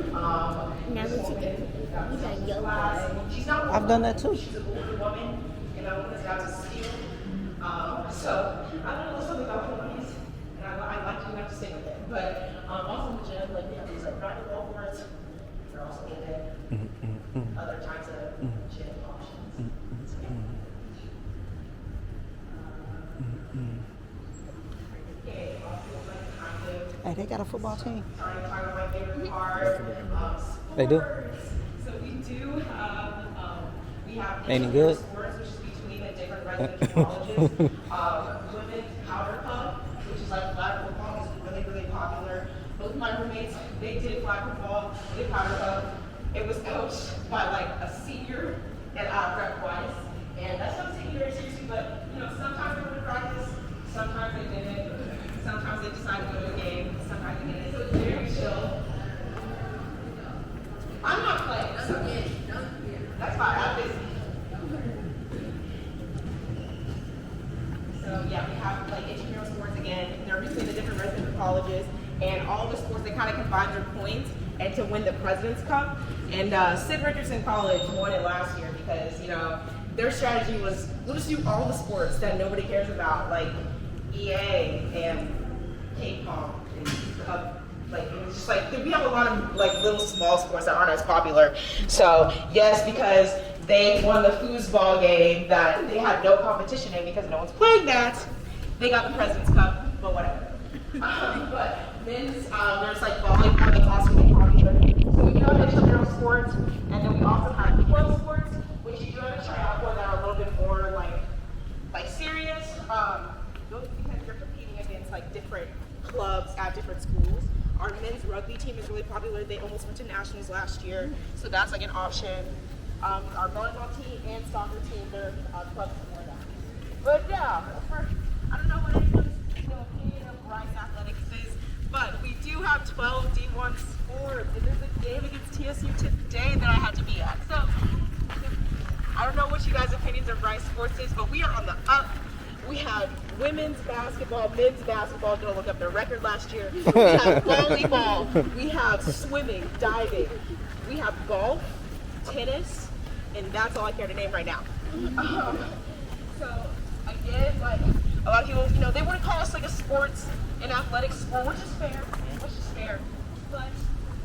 Now what you do? You got yoga. She's not I've done that too. She's an older woman, you know, that's got to steal. So I don't know something about Pilates, and I like to have to stick with it. But also in the gym, like we have these like running wall boards. They're also good. Other types of gym options. Hey, they got a football team. Sorry, talking about my favorite part. They do? So we do have, Ain't it good? sports, which is between the different residential colleges. Women's powder puff, which is like flag football, is really, really popular. Both my roommates, they did flag football, they did powder puff. It was coached by like a senior at Brett Weiss. And that's not taking very seriously, but you know, sometimes they would practice, sometimes they didn't. Sometimes they decided to go to a game, sometimes they didn't. So it's very chill. I'm not playing. That's fine. I'm busy. So yeah, we have like intramural sports again. They're between the different residential colleges, and all the sports they kind of combine their points and to win the President's Cup. And Sid Richardson College won it last year because you know their strategy was we'll just do all the sports that nobody cares about, like EA and K-pop and like it was just like we have a lot of like little small sports that aren't as popular. So yes, because they won the foosball game that they had no competition in because no one's playing that, they got the President's Cup. But whatever. But men's there's like volleyball that's also really popular. So we do have intramural sports, and then we also have club sports, which you do have to try out for that are a little bit more like serious. Those because you're competing against like different clubs at different schools. Our men's rugby team is really popular. They almost went to nationals last year, so that's like an option. Our volleyball team and soccer team, they're clubs for that. But yeah, I don't know what anyone's opinion of Rice Athletics is, but we do have 12 D1 sports, and there's a game against TSU today that I had to be at. So I don't know what you guys' opinions of Rice sports is, but we are on the up. We have women's basketball, men's basketball, go look up their record last year. We have volleyball, we have swimming, diving, we have golf, tennis, and that's all I care to name right now. So again, like a lot of people, you know, they wouldn't call us like a sports and athletics sport, which is fair, but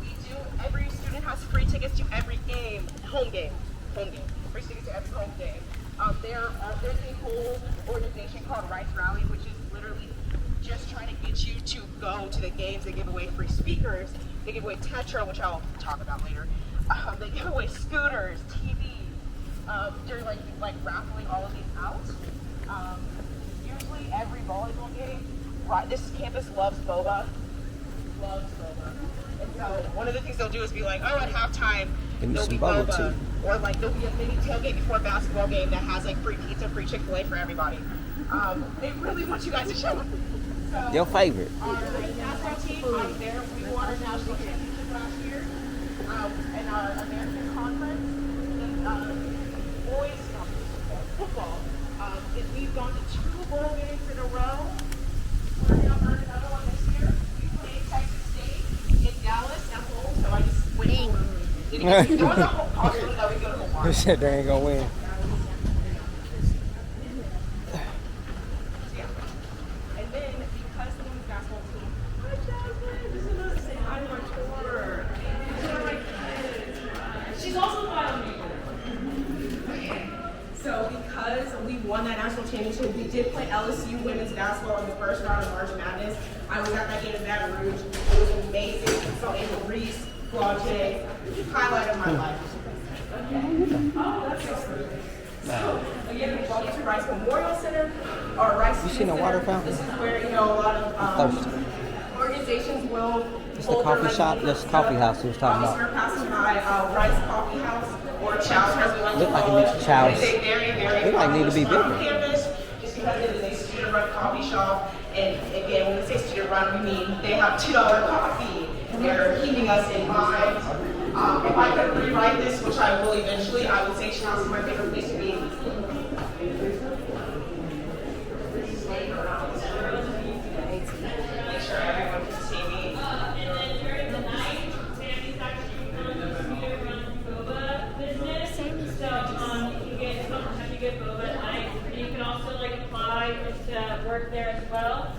we do, every student has free tickets to every game, home game, free tickets to every home game. There's a whole organization called Rice Rally, which is literally just trying to get you to go to the games. They give away free speakers. They give away Tetra, which I'll talk about later. They give away scooters, TVs. They're like raffling all of these out. Usually every volleyball game, this campus loves boba. And so one of the things they'll do is be like, oh, at halftime, there'll be boba. Or like there'll be a mini tailgate before a basketball game that has like free pizza, free Chick-fil-A for everybody. They really want you guys to show up. So, your favorite. Our basketball team, we won our national championship last year. In our American conference. boys football. We've gone to 2 bowl games in a row. We're going to earn another one this year. We played Texas State in Dallas at home, so I just went home. It was a whole possibility that we go to Hawaii. They said they ain't gonna win. And then because the women's basketball team, hi Jasmine, this is another say hi to my tour. These are my kids. She's also my me. So because we won that national championship, we did play LSU women's basketball in the first round of March Madness. I was at that game in Baton Rouge. It was amazing. So Ava Reese, Blonde, highlight of my life. Okay. Oh, that's so sweet. So, again, we welcome to Rice Memorial Center, or Rice You seen a water fountain? This is where, you know, a lot of Thirsty. organizations will It's the coffee shop. That's the coffee house he was talking We're about. passing by Rice Coffee House, or Chow's, as we like Look to like call it it. needs Chow's. It's a very, very They might need to be popular bigger. campus, just because it is a student-run coffee shop. And again, when we say student-run, we mean they have $2 coffee. They're keeping us in mind. If I could rewrite this, which I will eventually, I would say Chow's is my favorite place to be. Make sure everyone can see me. And then during the night, Sammy's actually runs Peter runs boba business. So you can get sometimes you get boba at night. And you can also like apply to work there as well.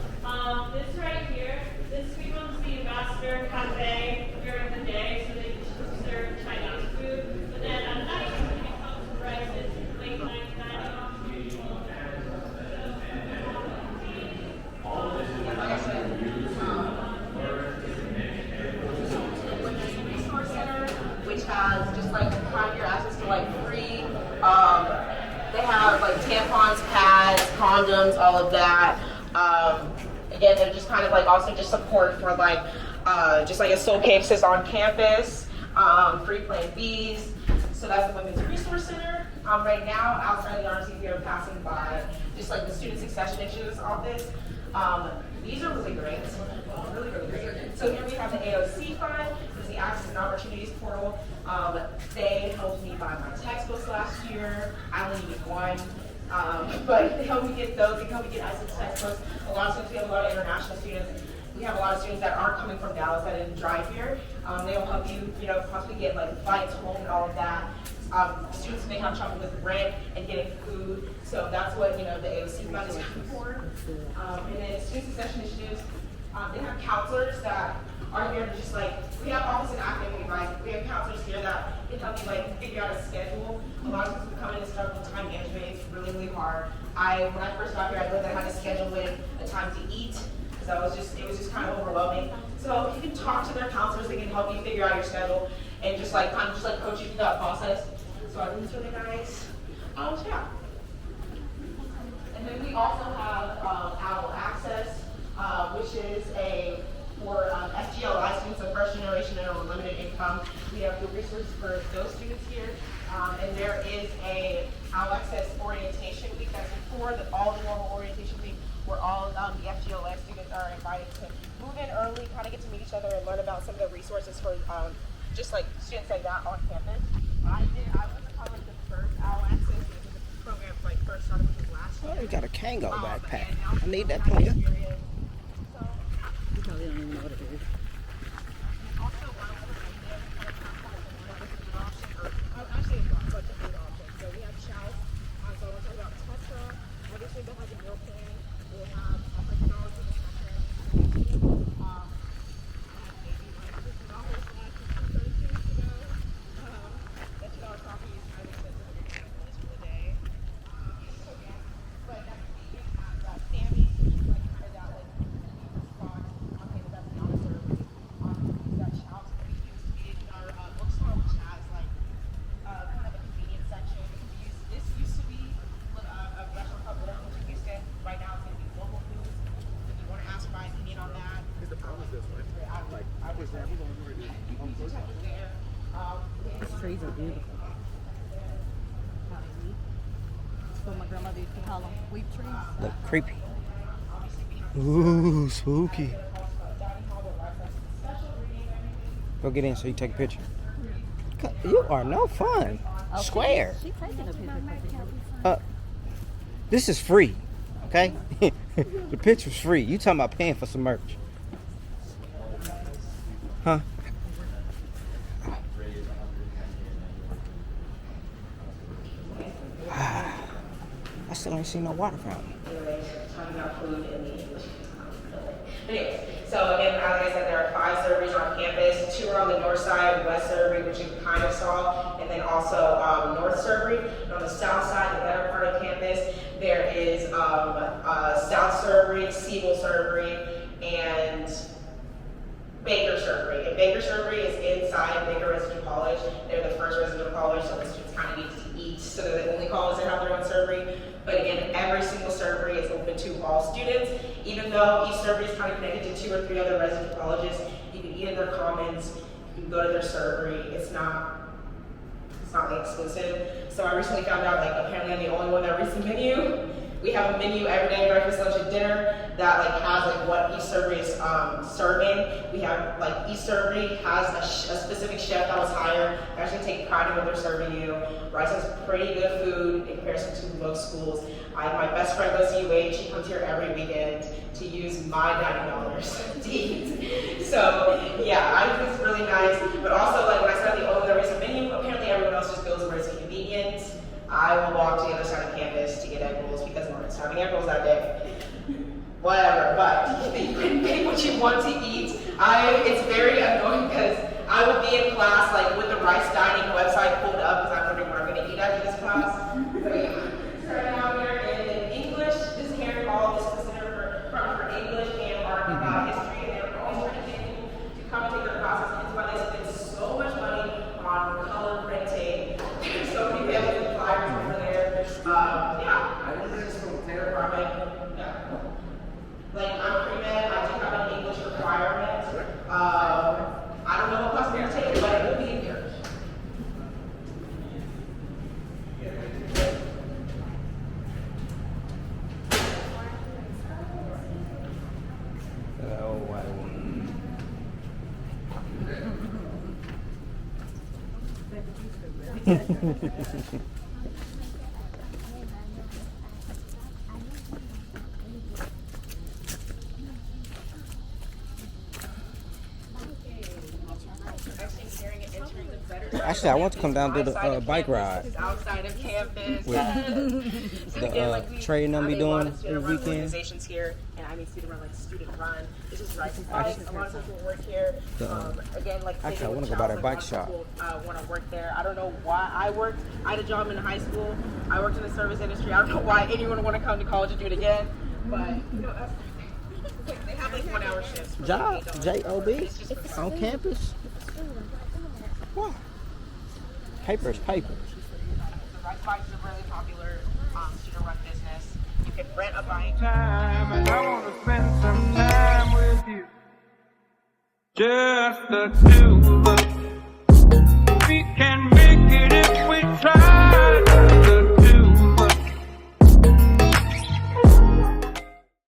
This right here, this becomes the ambassador cafe during the day, so they just serve Chinese food. But then at night, it becomes Rice's late night dining. Resource Center, which has just like primary access to like free, they have like tampons, pads, condoms, all of that. Again, they're just kind of like also just support for like, just like a soul cases on campus, free Plan Bs. So that's the Women's Resource Center. Right now, outside the RC, we are passing by just like the Student Succession Initiatives office. These are really great. Really, really great. So here we have the AOC Fund. This is the Access and Opportunities Portal. They helped me buy my textbooks last year. I only needed one. But they helped me get those. They helped me get ISIS textbooks. A lot of students, we have a lot of international students. We have a lot of students that aren't coming from Dallas that didn't drive here. They will help you, you know, possibly get like flights home and all of that. Students may have trouble with rent and getting food, so that's what, you know, the AOC Fund is for. And then Student Succession Initiatives, they have counselors that are here to just like, we have office and academic advice. We have counselors here that can help you like figure out a schedule. A lot of students come in and struggle with time management. It's really, really hard. When I first got here, I learned I had to schedule in a time to eat, because it was just kind of overwhelming. So you can talk to their counselors. They can help you figure out your schedule and just like kind of just like coach you through that process. So I think it's really nice. Yeah. And then we also have Owl Access, which is for FGLI students, so first generation and on limited income. We have the resources for those students here. And there is a Owl Access orientation week that's before all the normal orientation week, where all the FGLI students are invited to move in early, kind of get to meet each other and learn about some of the resources for just like students like that on campus. I was a part of the first Owl Access. This is a program like first started with last year. Oh, you got a Kango backpack. I need that player. You probably don't even know what it is. Also, one of the ideas we kind of food option, or actually a bunch of food options. So we have Chow. So we're talking about Tesla. Additionally, they'll have a meal plan. We'll have $100 in the center. Maybe like $50 left for 2 weeks ago. That $2 coffee is highly expensive for the day. But that's Sammy, like for that like spot on campus that's not a service. That Chow's that we used to be in our bookstore, which has like kind of a convenience section. This used to be a restaurant called Little Kitchen Houston. Right now it's going to be Global Foods. If you want to ask my opinion on that. Because the problem is this, right? I was there. We were there. These trees are beautiful. That's what my grandmother used to call them, weep trees. Look creepy. Ooh, spooky. Go get in so you take a picture. You are no fun. Square. She taking a picture. This is free, okay? The picture's free. You talking about paying for some merch? Huh? I still ain't seen no water fountain. Talking about food in the English. Anyways, so again, as I said, there are 5 serveries on campus. 2 are on the north side, West Servery, which you kind of saw, and then also North Servery. And on the south side, the better part of campus, there is South Servery, Siebel Servery, and Baker Servery. And Baker Servery is inside Baker Residential College. They're the first residential college, so the students kind of need to eat. So they're the only college that have their own servery. But again, every single servery is open to all students. Even though each servery is kind of connected to 2 or 3 other residential colleges, you can eat in their commons, you can go to their servery. It's not like exclusive. So I recently found out, like, apparently I'm the only one that reads the menu. We have a menu every day, breakfast, lunch, and dinner, that like has like what each servery is serving. We have like each servery has a specific chef that was hired. They actually take pride in what they're serving you. Rice has pretty good food in comparison to most schools. My best friend goes to UH. She comes here every weekend to use my dining dollars to eat. So yeah, I think it's really nice. But also, like when I said the only there is a menu, apparently everyone else just goes where it's convenient. I will walk to the other side of campus to get egg rolls because Martin's having egg rolls that day. Whatever, but you can pick what you want to eat. It's very annoying because I would be in class like with the Rice Dining website pulled up because I'm wondering what I'm going to eat after this class. So yeah, starting out here in English, this Karen Hall is considered for English and art history, and they're always trying to get people to come and take their classes. And it's why they spend so much money on color printing. There's so many families and flyers over there. Yeah, I think this is from their department. Yeah. Like I'm pre-med, I do have an English requirement. I don't know what class you're taking, but it will be in here. Actually, I want to come down to the bike ride. Outside of campus. With the training I'm be doing every weekend. Organizations here, and I mean student run, like student run. This is Rice and Bikes. A lot of people work here. Again, like actually, I want to go by that bike shop. Want to work there. I don't know why I worked. I had a job in high school. I worked in the service industry. I don't know why anyone would want to come to college and do it again. But you know, they have like 1 hour shifts. Job, J-O-B, on campus. What? Paper's paper. The Rice Bikes is a really popular student-run business. You can rent a bike. Time, and I want to spend some time with you. Just the 2 of us.